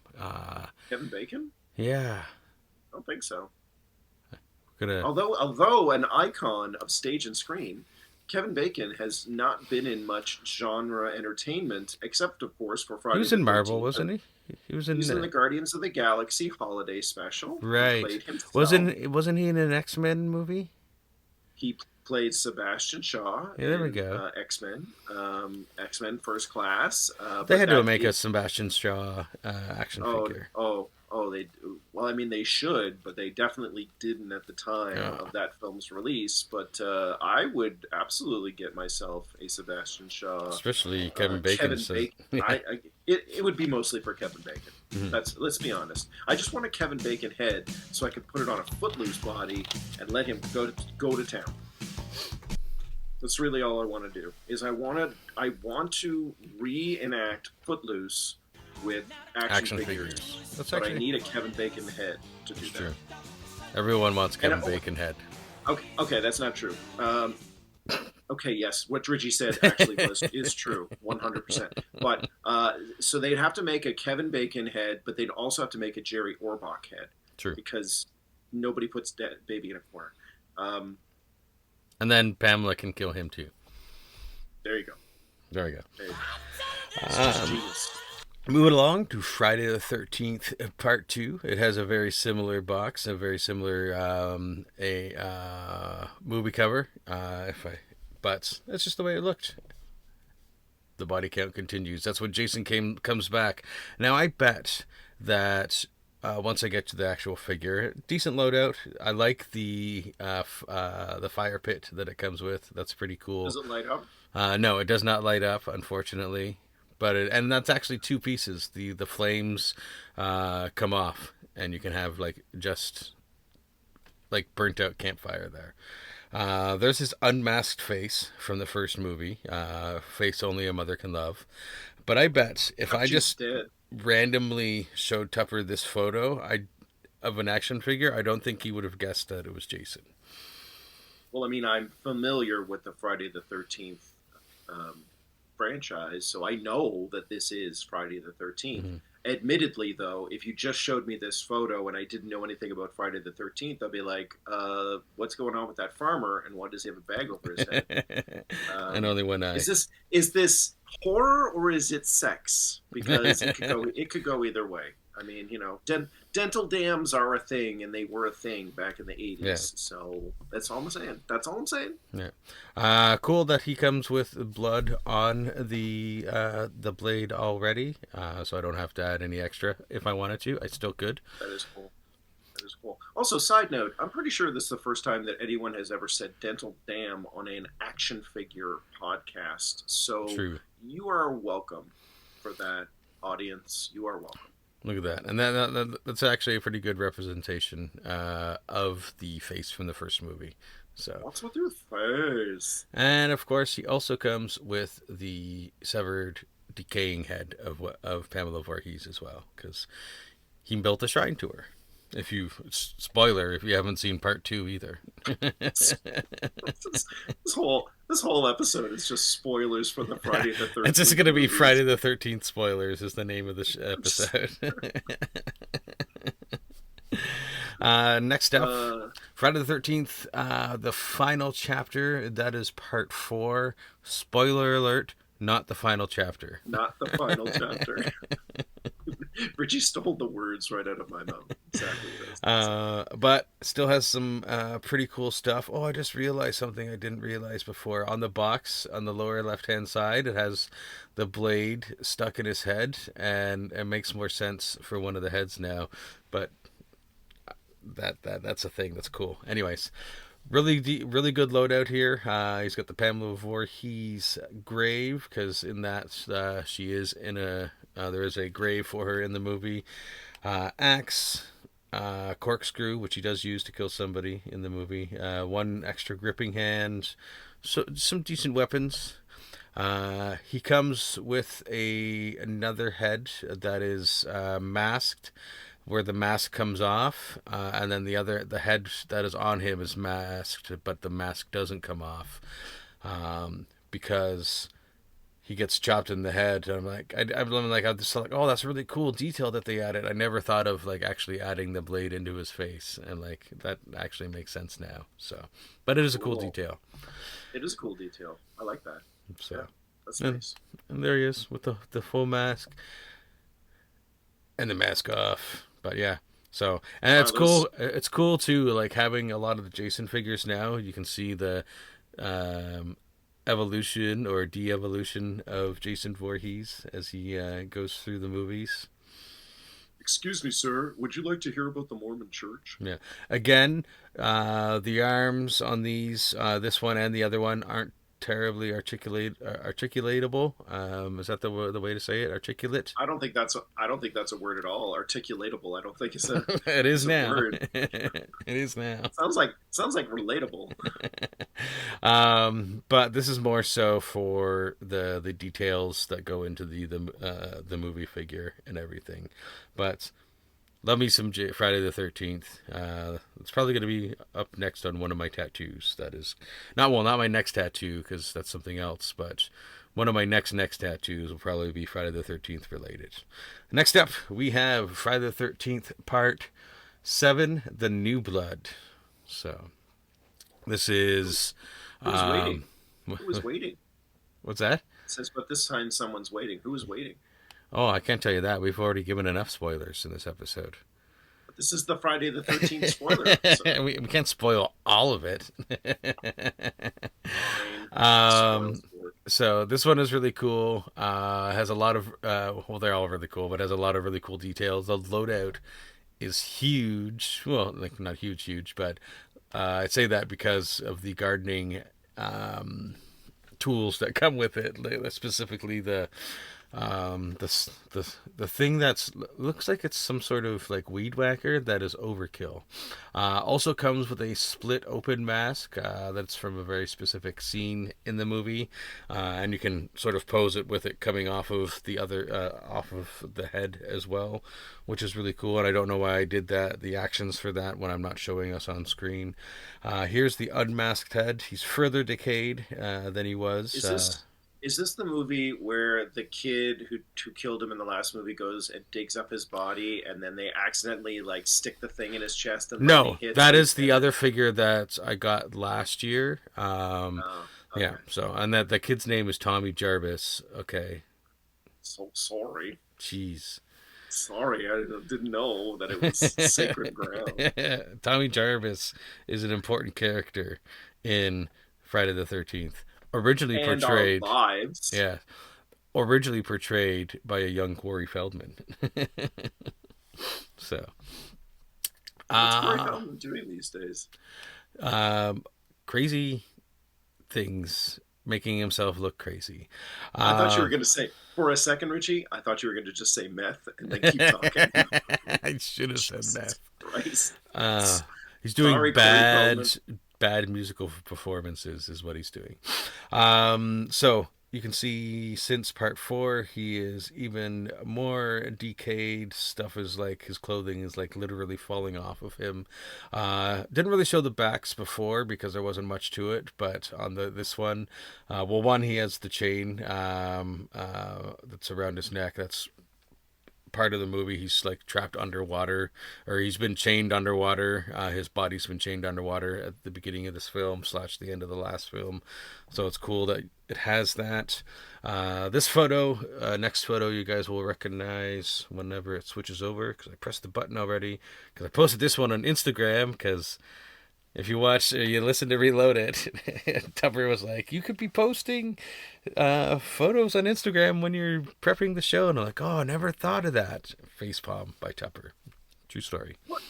Kevin Bacon? Yeah. I don't think so. Gonna... Although an icon of stage and screen, Kevin Bacon has not been in much genre entertainment, except, of course, for Friday. He was in Marvel, wasn't he? He was in the Guardians of the Galaxy holiday special. Right. He played wasn't he in an X-Men movie? He played Sebastian Shaw. Yeah, there we go. X-Men. X-Men First Class. They had to make a Sebastian Shaw action figure. They should, but they definitely didn't at the time of that film's release. But I would absolutely get myself a Sebastian Shaw, especially Kevin Bacon. It would be mostly for Kevin Bacon. Mm-hmm. Let's be honest. I just want a Kevin Bacon head so I could put it on a Footloose body and let him go to town. That's really all I want to do. Is I want to reenact Footloose with action figures. But I need a Kevin Bacon head to do that. True. Everyone wants Kevin Bacon head. Okay, that's not true. Okay, yes, what Richie said actually is true, 100%. But so they'd have to make a Kevin Bacon head, but they'd also have to make a Jerry Orbach head. True. Because nobody puts dead baby in a corner. And then Pamela can kill him too. There you go. There we go. There you go. It's just genius. Moving along to Friday the 13th, Part 2. It has a very similar box, a very similar movie cover. But that's just the way it looked. The body count continues. That's when Jason comes back. Now, I bet that once I get to the actual figure, decent loadout. I like the fire pit that it comes with. That's pretty cool. Does it light up? No, it does not light up, unfortunately. But and that's actually two pieces. The flames come off, and you can have just burnt out campfire there. There's his unmasked face from the first movie, face only a mother can love. But I bet if I just randomly showed Tupper this photo of an action figure, I don't think he would have guessed that it was Jason. Well, I mean, I'm familiar with the Friday the 13th franchise, so I know that this is Friday the 13th. Mm-hmm. Admittedly, though, if you just showed me this photo and I didn't know anything about Friday the 13th, I'd be like, what's going on with that farmer, and why does he have a bag over his head? And only one eye. Is this horror or is it sex? Because it could go either way. I mean, dental dams are a thing, and they were a thing back in the 80s. Yeah. So that's all I'm saying. Yeah. Cool that he comes with blood on the blade already, so I don't have to add any extra if I wanted to. I still could. That is cool. Also, side note, I'm pretty sure this is the first time that anyone has ever said dental dam on an action figure podcast. So True. You are welcome for that, audience. You are welcome. Look at that. And that's actually a pretty good representation of the face from the first movie. So what's with your face? And, of course, he also comes with the severed, decaying head of Pamela Voorhees as well, because he built a shrine to her. Spoiler, if you haven't seen Part 2 either. This whole episode is just spoilers for the Friday the 13th. It's just going to be Friday the 13th spoilers is the name of the episode. Next up, Friday the 13th, the final chapter. That is Part 4. Spoiler alert, not the final chapter. Not the final chapter. Richie stole the words right out of my mouth. Exactly. But still has some pretty cool stuff. Oh, I just realized something I didn't realize before. On the box, on the lower left-hand side, it has the blade stuck in his head, and it makes more sense for one of the heads now. But that's a thing. That's cool. Anyways, really good loadout here. He's got the Pamela Voorhees grave, because in that she is in there is a grave for her in the movie. Axe, corkscrew, which he does use to kill somebody in the movie. One extra gripping hand. So some decent weapons. He comes with another head that is masked, where the mask comes off, and then the head that is on him is masked, but the mask doesn't come off, because he gets chopped in the head. And I'm just like, oh, that's a really cool detail that they added. I never thought of actually adding the blade into his face, and that actually makes sense now. So, but it is a cool detail. It is a cool detail. I like that. So, yeah, that's nice. And there he is with the full mask and the mask off. But yeah, so, and it's cool. It's cool too, having a lot of the Jason figures now. You can see the evolution or de-evolution of Jason Voorhees as he goes through the movies. Excuse me, sir. Would you like to hear about the Mormon Church? Yeah. Again, the arms on these, this one and the other one, aren't terribly articulatable. Is that the way to say it? Articulate? I don't think that's a word at all. Articulatable. I don't think it's a. It is now. Word. It is now. Sounds like relatable. But this is more so for the details that go into the movie figure and everything. But Love me some Friday the 13th. It's probably going to be up next on one of my tattoos. That is not my next tattoo, because that's something else, but one of my next tattoos will probably be Friday the 13th related. Next up, we have Friday the 13th Part 7, The New Blood. So, this is... Who's waiting? Who was waiting? What's that? It says, but this time someone's waiting. Who is waiting? Oh, I can't tell you that. We've already given enough spoilers in this episode. But this is the Friday the 13th spoiler episode. we can't spoil all of it. So this one is really cool. Has a lot of, well, they're all really cool, but has a lot of really cool details. The loadout is huge. Well, like not huge, but I'd say that because of the gardening tools that come with it, specifically the thing that's looks like it's some sort of like weed whacker that is overkill. Also comes with a split open mask that's from a very specific scene in the movie, and you can sort of pose it with it coming off of the other off of the head as well, which is really cool. And I don't know why I did that, the actions for that, when I'm not showing us on screen. Here's the unmasked head. He's further decayed than he was. Is this the movie where the kid who killed him in the last movie goes and digs up his body, and then they accidentally like stick the thing in his chest? And no, that is the other figure that I got last year. Okay. Yeah. So, and that the kid's name is Tommy Jarvis. Okay. So sorry. Jeez. Sorry, I didn't know that it was sacred ground. Tommy Jarvis is an important character in Friday the 13th. Originally portrayed by a young Corey Feldman. So, what's Corey Feldman doing these days? Crazy things, making himself look crazy. I thought you were going to say, for a second, Richie, I thought you were going to just say meth and then keep talking. I should have said meth. Christ. He's doing bad musical performances is what he's doing. So you can see since part 4, he is even more decayed. Stuff is like, his clothing is like literally falling off of him. Didn't really show the backs before because there wasn't much to it, but on this one, one, he has the chain that's around his neck. That's part of the movie. He's like trapped underwater, or he's been chained underwater. His body's been chained underwater at the beginning of this film / the end of the last film. So it's cool that it has that. This photo, next photo, you guys will recognize whenever it switches over, because I pressed the button already, because I posted this one on Instagram, because if you listen to Reload It, Tupper was like, you could be posting photos on Instagram when you're prepping the show. And I'm like, oh, I never thought of that. Facepalm by Tupper. True story. What?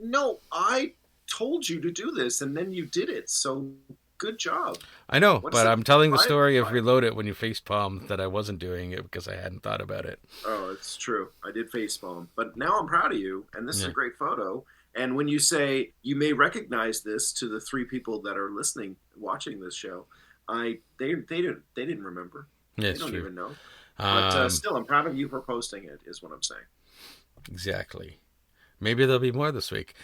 No, I told you to do this, and then you did it. So good job. I know, but I'm telling the story of Reload It when you facepalm that I wasn't doing it because I hadn't thought about it. Oh, it's true. I did facepalm. But now I'm proud of you, and this is a great photo. And when you say you may recognize this to the 3 people that are watching this show, they didn't remember. Yeah, they don't true. even know. But still, I'm proud of you for posting it, is what I'm saying. Exactly. Maybe there'll be more this week.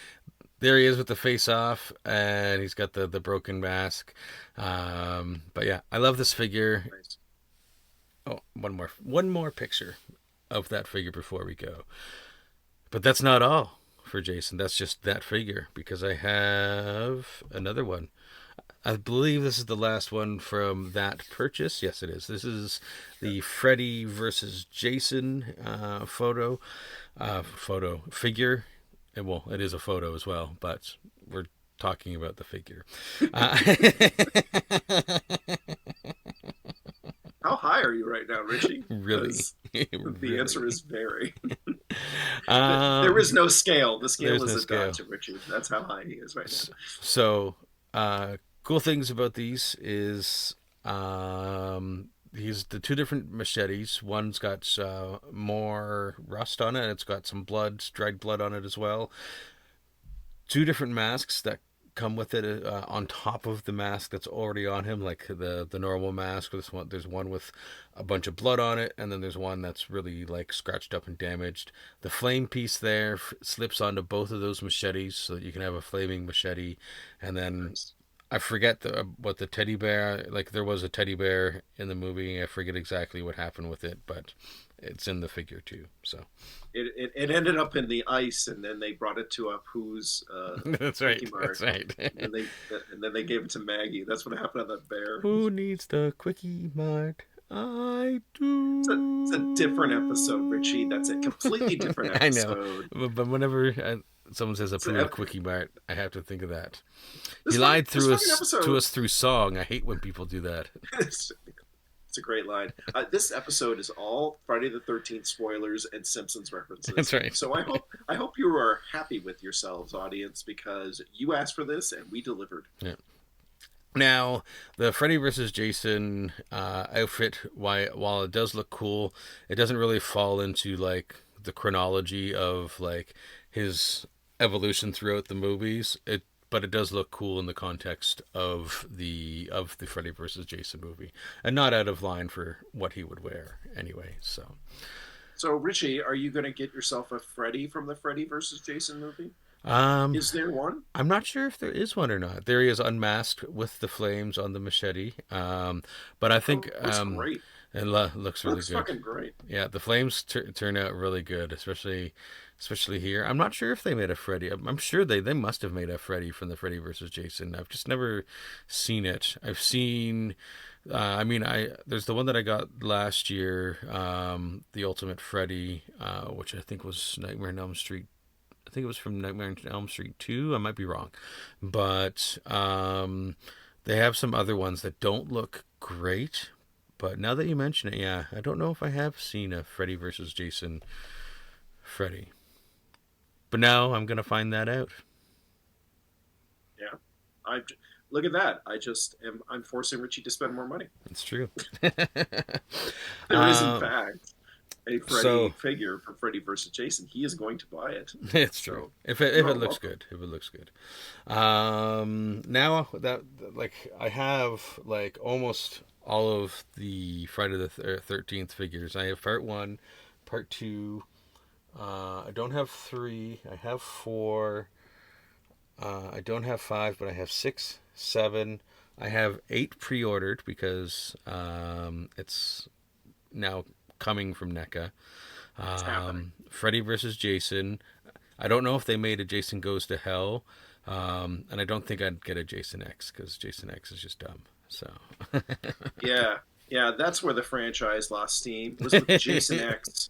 There he is with the face off, and he's got the broken mask. But yeah, I love this figure. Nice. Oh, one more picture of that figure before we go. But that's not all for Jason. That's just that figure, because I have another one. I believe this is the last one from that purchase. Yes, it is. This is the Freddy versus Jason figure. Well, it is a photo as well, but we're talking about the figure. How high are you right now, Richie? Really? The answer is very. There is no scale. The scale is a dot to Richie. That's how high he is right now. So, cool things about these is he's the 2 different machetes. One's got more rust on it, and it's got some dried blood on it as well. 2 different masks that come with it on top of the mask that's already on him, like the normal mask. There's one with a bunch of blood on it, and then there's one that's really like scratched up and damaged. The flame piece there slips onto both of those machetes, so that you can have a flaming machete. And then I forget what the teddy bear. Like there was a teddy bear in the movie. I forget exactly what happened with it, but it's in the figure too. So it ended up in the ice, and then they brought it to Apu's. that's right. Quickie Mart. That's right. and then they gave it to Maggie. That's what happened to that bear. Who needs the Quickie Mart? I do. It's a different episode, Richie. That's a completely different I episode. know, but whenever someone says Apu the Quickie Mart, I have to think of that. This He lied fucking to us episode- through song. I hate when people do that. It's a great line. This episode is all Friday the 13th spoilers and Simpsons references. That's right. So I hope you are happy with yourselves, audience, because you asked for this and we delivered. Yeah. Now, the Freddy vs. Jason outfit, while it does look cool, it doesn't really fall into like the chronology of like his evolution throughout the movies. But it does look cool in the context of the Freddy vs. Jason movie, and not out of line for what he would wear anyway. So Richie, are you going to get yourself a Freddy from the Freddy vs. Jason movie? Is there one? I'm not sure if there is one or not. There he is unmasked with the flames on the machete. But I think looks great. it looks really Looks good. fucking great. Yeah, the flames turn out really good, especially here. I'm not sure if they made a Freddy. I'm sure they must have made a Freddy from the Freddy vs. Jason. I've just never seen it. I've seen. There's the one that I got last year, the Ultimate Freddy, which I think was Nightmare on Elm Street. I think it was from Nightmare on Elm Street 2. I might be wrong. But they have some other ones that don't look great. But now that you mention it, yeah, I don't know if I have seen a Freddy vs. Jason Freddy. But now I'm going to find that out. Yeah. Look at that. I'm forcing Richie to spend more money. It's true. There is, in fact, a Freddy figure from Freddy vs. Jason. He is going to buy it. It's true. If it looks good. If it looks good. Now that I have like almost all of the Friday the 13th figures. I have part 1, part 2. I don't have 3. I have 4. I don't have 5, but I have 6, 7. I have 8 pre-ordered because it's now coming from NECA. Freddy vs. Jason. I don't know if they made a Jason Goes to Hell. And I don't think I'd get a Jason X because Jason X is just dumb. So yeah, that's where the franchise lost steam, was with Jason X.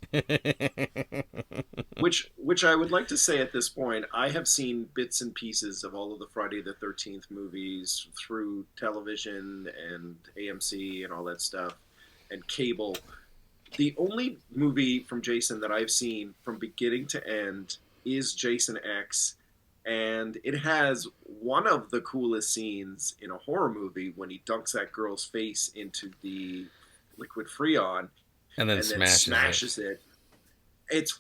Which I would like to say at this point, I have seen bits and pieces of all of the Friday the 13th movies through television and AMC and all that stuff, and cable. The only movie from Jason that I've seen from beginning to end is Jason X. And it has one of the coolest scenes in a horror movie when he dunks that girl's face into the liquid Freon and then smashes it. It's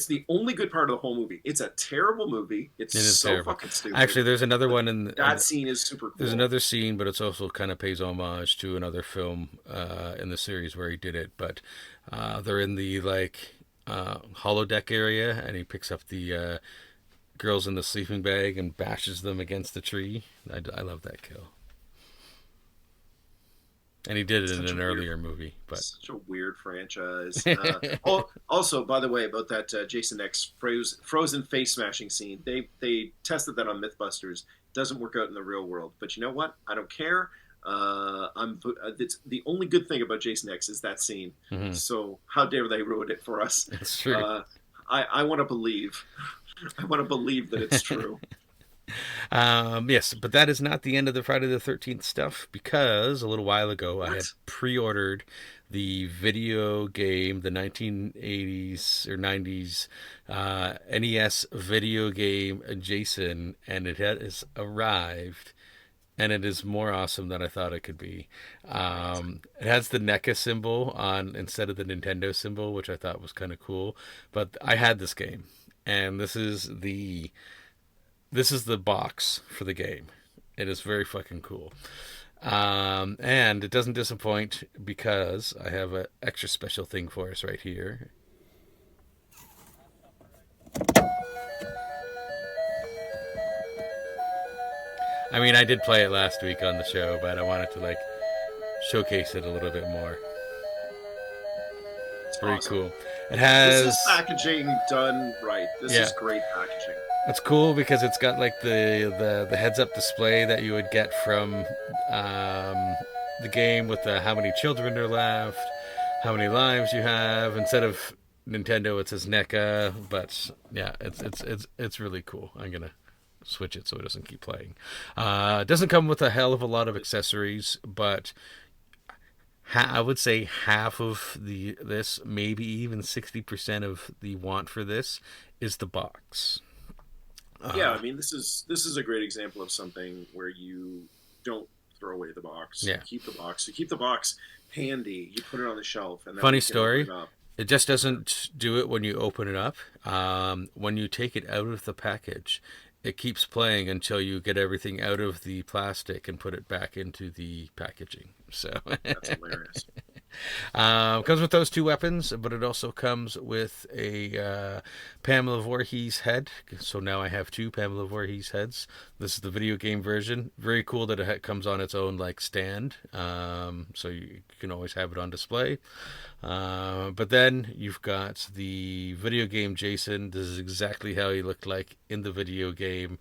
the only good part of the whole movie. It's a terrible movie. It is so terrible. Fucking stupid. Actually, there's another one that scene is super cool. There's another scene, but it's also kind of pays homage to another film in the series where he did it. But they're in the holodeck area, and he picks up the girls in the sleeping bag and bashes them against the tree. I love that kill. And he did it in an earlier movie. But such a weird franchise. Also, by the way, about that Jason X frozen face smashing scene, they tested that on MythBusters. It doesn't work out in the real world. But you know what? I don't care. It's the only good thing about Jason X is that scene. Mm-hmm. So how dare they ruin it for us? It's true. I want to believe. I want to believe that it's true. Yes, but that is not the end of the Friday the 13th stuff, because a little while ago I had pre-ordered the video game, the 1980s or 90s NES video game Jason, and it has arrived, and it is more awesome than I thought it could be. It has the NECA symbol on instead of the Nintendo symbol, which I thought was kind of cool, but I had this game. And this is the this is the box for the game. It is very fucking cool. And it doesn't disappoint because I have an extra special thing for us right here. I mean, I did play it last week on the show, but I wanted to like showcase it a little bit more. It's very cool. It has This is packaging done right. This is great packaging. It's cool because it's got like the heads-up display that you would get from the game with the how many children are left, how many lives you have. Instead of Nintendo, it says Neca. But yeah, it's really cool. I'm gonna switch it so it doesn't keep playing. It doesn't come with a hell of a lot of accessories, but I would say half of this, maybe even 60% of the want for this is the box. Yeah, I mean, this is a great example of something where you don't throw away the box. Yeah. You keep the box. You keep the box handy. You put it on the shelf. And then Funny you can story. open it up. It just doesn't do it when you open it up. When you take it out of the package, it keeps playing until you get everything out of the plastic and put it back into the packaging. So That's hilarious. Comes with those two weapons, but it also comes with a Pamela Voorhees head. So now I have two Pamela Voorhees heads. This is the video game version. Very cool that it comes on its own like stand, so you can always have it on display. But then you've got the video game Jason. This is exactly how he looked like in the video game,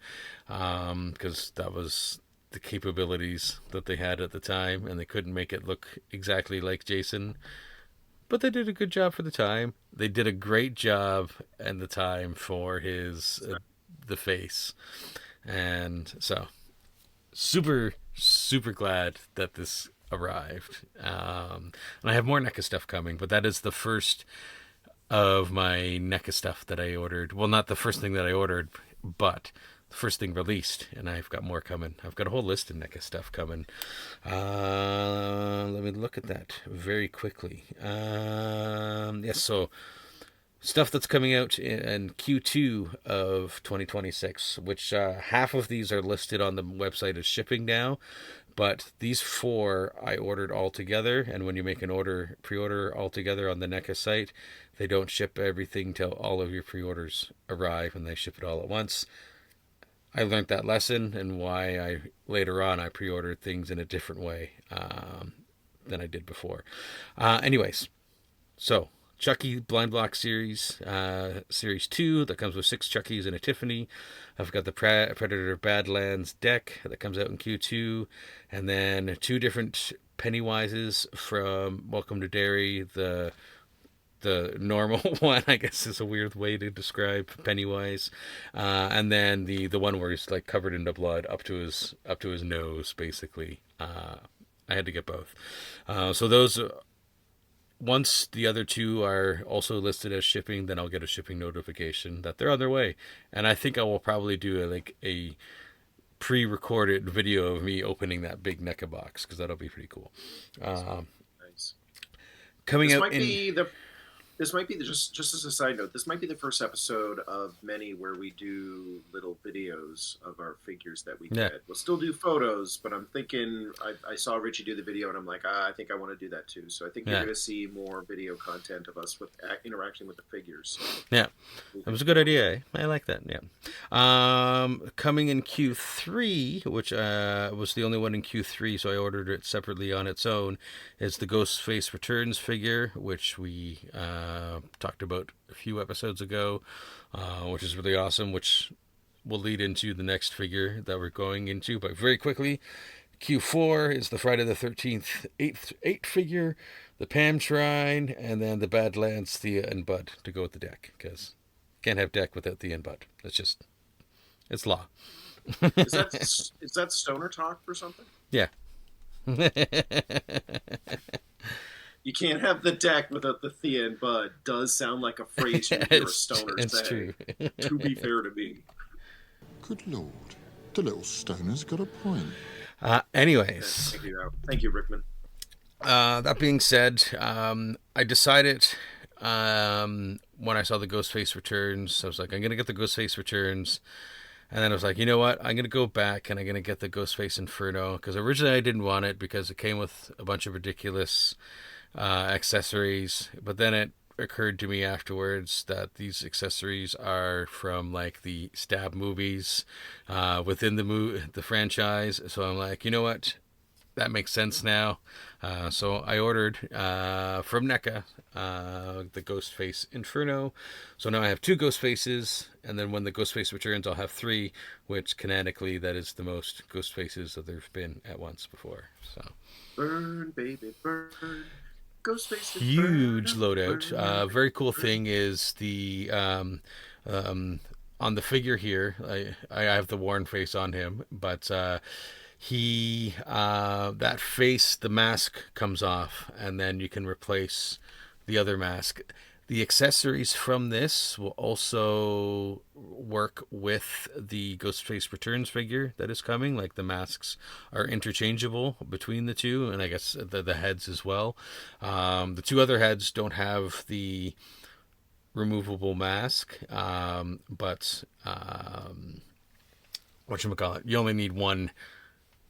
because that was the capabilities that they had at the time, and they couldn't make it look exactly like Jason, but they did a good job for the time. They did a great job at the time for his the face, and so super glad that this arrived. And I have more NECA stuff coming, but that is the first of my NECA stuff that I ordered. Well, not the first thing that I ordered, but first thing released, and I've got more coming. I've got a whole list of NECA stuff coming. Let me look at that very quickly. Yes, so stuff that's coming out in Q2 of 2026, which half of these are listed on the website as shipping now, but these 4 I ordered all together, and when you make an pre-order all together on the NECA site, they don't ship everything till all of your pre-orders arrive, and they ship it all at once. I learned that lesson, and why later on I pre-ordered things in a different way than I did before. Anyways, so Chucky Blind Block series 2 that comes with 6 Chuckies and a Tiffany. I've got the Predator Badlands deck that comes out in Q2, and then 2 different Pennywises from Welcome to Derry. The normal one, I guess, is a weird way to describe Pennywise, and then the one where he's like covered in the blood up to his nose, basically. I had to get both. So those, once the other 2 are also listed as shipping, then I'll get a shipping notification that they're on their way, and I think I will probably do a pre-recorded video of me opening that big NECA box, because that'll be pretty cool. Nice. Coming This out might be the This might be just as a side note. This might be the first episode of many where we do little videos of our figures that we get. We'll still do photos, but I'm thinking I saw Richie do the video, and I'm like, I think I want to do that too. So I think you're going to see more video content of us with interacting with the figures. So. Yeah, that was a good idea. Eh? I like that. Yeah. Coming in Q3, which was the only one in Q3, so I ordered it separately on its own, is the Ghostface Returns figure, which we talked about a few episodes ago, which is really awesome, which will lead into the next figure that we're going into. But very quickly, Q4 is the Friday the 13th 8 figure, the Pam Shrine, and then the Badlands Thea and Bud to go with the deck, because can't have deck without Thea and Bud. It's law. Is that stoner talk or something? Yeah. You can't have the deck without the Thea and Bud. Does sound like a phrase you hear a stoner say. It's true. To be fair to me. Good Lord. The little stoner's got a point. Anyways. Thank you, Rickman. That being said, I decided when I saw the Ghostface Returns, I was like, I'm going to get the Ghostface Returns. And then I was like, you know what? I'm going to go back and I'm going to get the Ghostface Inferno, because originally I didn't want it because it came with a bunch of ridiculous accessories. But then it occurred to me afterwards that these accessories are from like the Stab movies within the franchise. So I'm like, you know what? That makes sense now. So I ordered from Neca the Ghostface Inferno. So now I have 2 Ghostfaces, and then when the Ghostface returns, I'll have 3, which canonically that is the most Ghostfaces that there's been at once before. So Burn, baby, burn. Ghostface huge Inferno, loadout. burn, Very cool burn. thing is the on the figure here. I have the worn face on him, but he that face, the mask comes off, and then you can replace the other mask. The accessories from this will also work with the Ghostface Returns figure that is coming. Like the masks are interchangeable between the two, and I guess the heads as well. The 2 other heads don't have the removable mask, but whatchamacallit, you only need 1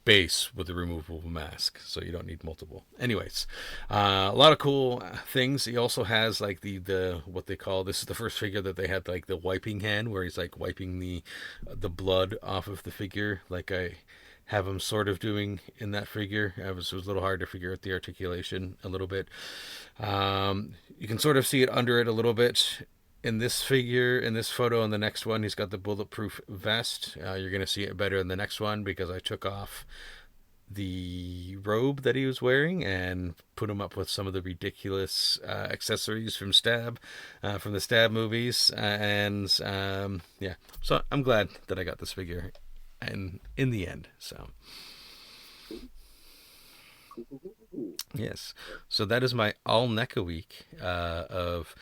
base with a removable mask, so you don't need multiple. Anyways, a lot of cool things. He also has like the what they call, this is the first figure that they had like the wiping hand, where he's like wiping the blood off of the figure, like I have him sort of doing in that figure. It was a little hard to figure out the articulation a little bit. You can sort of see it under it a little bit in this figure, in this photo. In the next one, he's got the bulletproof vest. You're going to see it better in the next one because I took off the robe that he was wearing and put him up with some of the ridiculous accessories from from the Stab movies. Yeah, so I'm glad that I got this figure and in the end. So yes, so that is my all NECA week of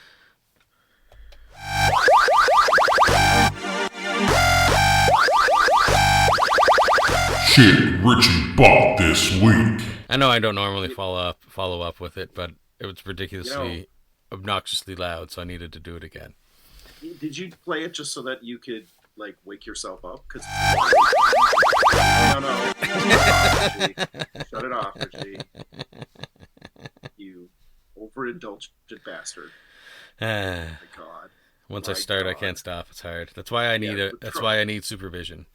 Shit Richie bought this week. I know I don't normally follow up with it, but it was ridiculously obnoxiously loud, so I needed to do it again. Did you play it just so that you could like wake yourself up? Because no. Shut it off, Richie. You overindulgent bastard. My God. Once I start, I can't stop. It's hard. That's why I need why I need supervision.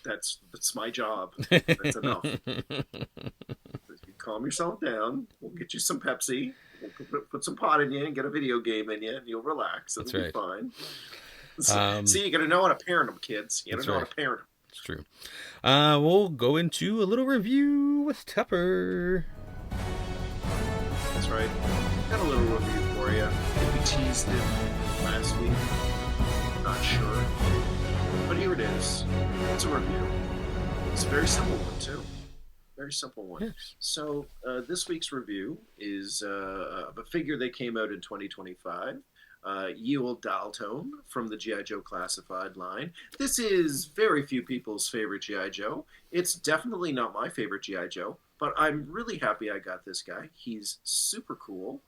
That's my job. That's enough. You calm yourself down. We'll get you some Pepsi. We'll put some pot in you and get a video game in you, and you'll relax. It'll be fine. See, you got to know how to parent them, kids. You got to know how to parent them. It's true. We'll go into a little review with Tupper. That's right. Got a little review for you. We teased it last week. Not sure. But here it is. It's a review. It's a very simple one, too. Very simple one. Yes. So, this week's review is of a figure that came out in 2025. Yule Daltone from the G.I. Joe Classified line. This is very few people's favorite G.I. Joe. It's definitely not my favorite G.I. Joe, but I'm really happy I got this guy. He's super cool.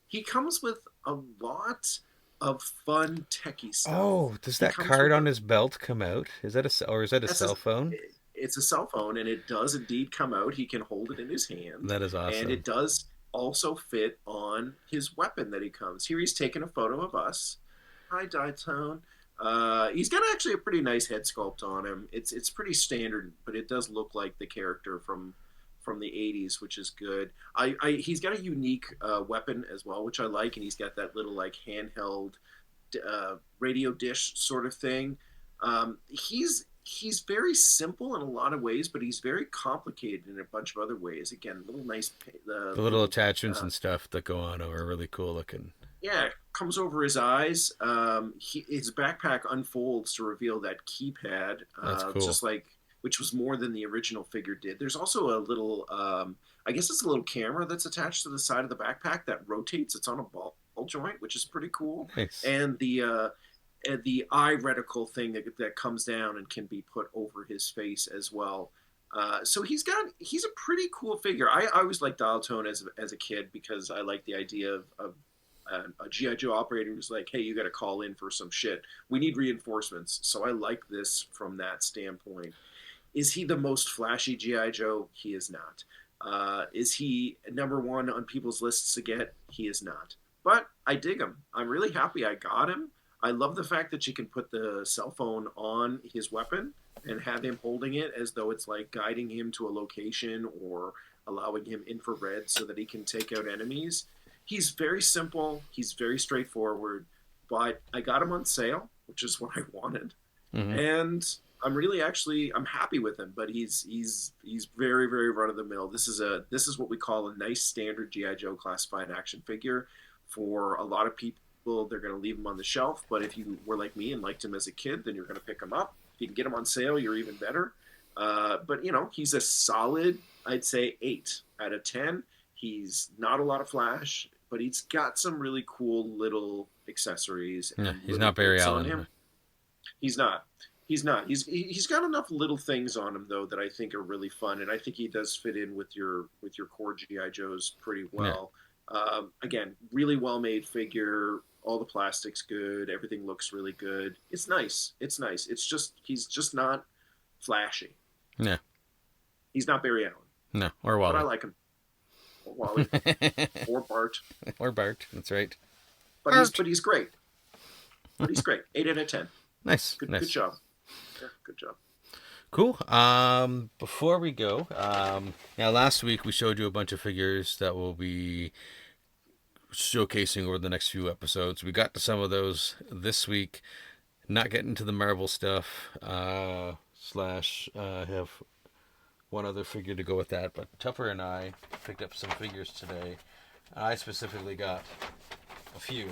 He comes with a lot of fun techie stuff. Oh, does that card on his belt come out? Is that a cell phone? It's a cell phone, and it does indeed come out. He can hold it in his hand. That is awesome. And it does also fit on his weapon that he comes. Here he's taking a photo of us. Hi, Daltone. He's got actually a pretty nice head sculpt on him. It's pretty standard, but it does look like the character from the 80s, which is good. He's got a unique weapon as well, which I like, and he's got that little like handheld radio dish sort of thing. He's very simple in a lot of ways, but he's very complicated in a bunch of other ways. Again, little nice the little attachments and stuff that go on are really cool looking. Yeah, comes over his eyes. His backpack unfolds to reveal that keypad. That's cool. Just like, which was more than the original figure did. There's also a little, I guess it's a little camera that's attached to the side of the backpack that rotates. It's on a ball joint, which is pretty cool. Nice. And the eye reticle thing that comes down and can be put over his face as well. So he's a pretty cool figure. I always liked Daltone as a kid because I like the idea of a GI Joe operator who's like, hey, you got to call in for some shit. We need reinforcements. So I like this from that standpoint. Is he the most flashy GI Joe? He is not. Is he number one on people's lists to get? He is not. But I dig him. I'm really happy I got him. I love the fact that you can put the cell phone on his weapon and have him holding it as though it's like guiding him to a location or allowing him infrared so that he can take out enemies. He's very simple. He's very straightforward. But I got him on sale, which is what I wanted. Mm-hmm. And I'm happy with him, but he's very, very run of the mill. This is what we call a nice standard GI Joe classified action figure. For a lot of people, they're going to leave him on the shelf. But if you were like me and liked him as a kid, then you're going to pick him up. If you can get him on sale, you're even better. But he's a solid, I'd say 8 out of 10. He's not a lot of flash, but he's got some really cool little accessories. Yeah, he's not Barry Allen. Him. He's not. He's not. He's got enough little things on him though that I think are really fun, and I think he does fit in with your core GI Joes pretty well. Yeah. Again, really well made figure. All the plastic's good. Everything looks really good. It's nice. It's just he's just not flashy. Yeah. He's not Barry Allen. No, or Wally. But I like him. Or Wally. Or Bart. Or Bart. That's right. But he's great. 8 out of 10. Nice. Good job. Yeah, good job. Cool. Before we go, last week we showed you a bunch of figures that we'll be showcasing over the next few episodes. We got to some of those this week. Not getting to the Marvel stuff. Have one other figure to go with that. But Tupper and I picked up some figures today. I specifically got a few.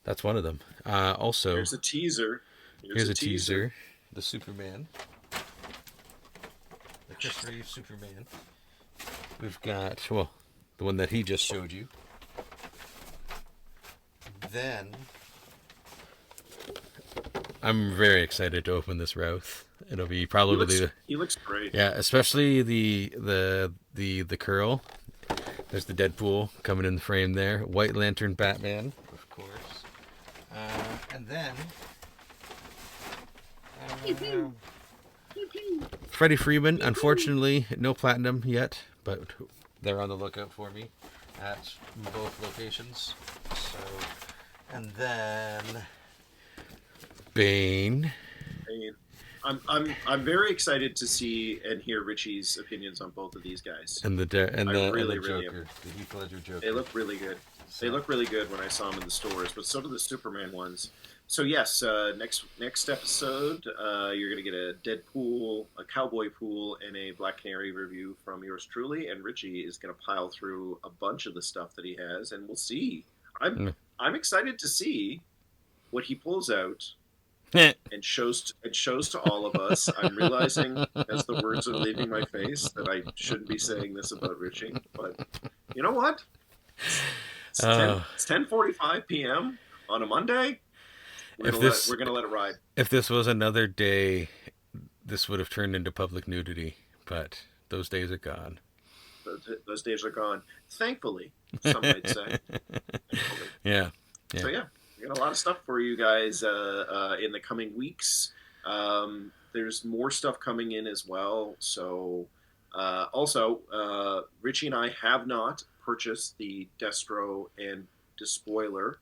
That's one of them. Also, here's a teaser. Here's a teaser. The Superman. The Chris Reeve Superman. We've got, the one that he just showed you. Then, I'm very excited to open this Routh. It'll be probably he looks great. Yeah, especially the curl. There's the Deadpool coming in the frame there. White Lantern Batman, of course. And then Freddie Freeman. Unfortunately, no platinum yet, but they're on the lookout for me at both locations. So, and then Bane. I'm very excited to see and hear Richie's opinions on both of these guys. And the Joker, the Heath Ledger Joker. They look really good. So. They look really good when I saw them in the stores, but so do the Superman ones. So yes, next episode, you're gonna get a Deadpool, a Cowboy Pool, and a Black Canary review from yours truly. And Richie is gonna pile through a bunch of the stuff that he has, and we'll see. I'm excited to see what he pulls out. and shows to all of us. I'm realizing as the words are leaving my face that I shouldn't be saying this about Richie, but you know what? It's 10:45 p.m. on a Monday. We're gonna let it ride. If this was another day, this would have turned into public nudity, but those days are gone. Those days are gone. Thankfully, some might say. Yeah. So yeah. We got a lot of stuff for you guys in the coming weeks. There's more stuff coming in as well. So, also, Richie and I have not purchased the Destro and Despoiler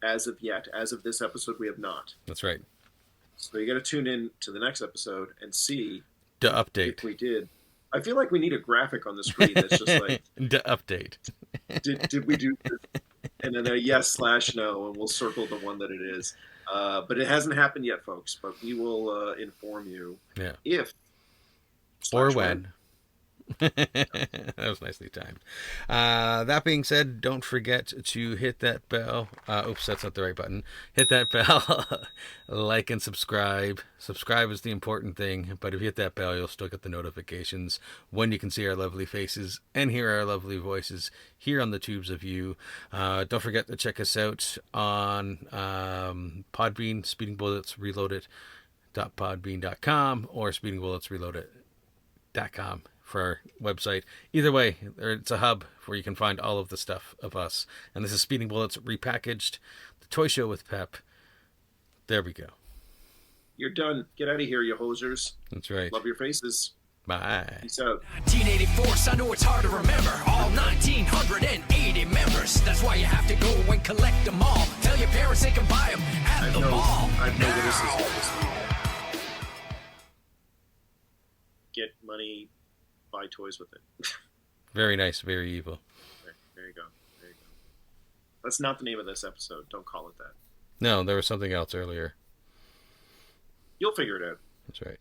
as of yet. As of this episode, we have not. That's right. So you got to tune in to the next episode and see the update. If we did. I feel like we need a graphic on the screen that's just like the update. Did we do this? And then a yes/no, and we'll circle the one that it is. But it hasn't happened yet, folks. But we will inform you if or when. That was nicely timed. That being said, don't forget to hit that bell. Oops, that's not the right button. Hit that bell, like and subscribe. Subscribe is the important thing, but if you hit that bell, you'll still get the notifications when you can see our lovely faces and hear our lovely voices here on the tubes of you. Don't forget to check us out on Podbean, Speeding Bullets Reloaded.podbean.com or speedingbulletsreloaded.com for our website. Either way, it's a hub where you can find all of the stuff of us. And this is Speeding Bullets Repackaged, the toy show with Pep. There we go. You're done. Get out of here, you hosers. That's right. Love your faces. Bye. Peace out. 1984, I know it's hard to remember. All 1,980 members. That's why you have to go and collect them all. Tell your parents they can buy them at the mall. I know that this is this week. Get money, buy toys with it. Very nice, very evil. There you go. There you go. That's not the name of this episode. Don't call it that. No, there was something else earlier. You'll figure it out. That's right.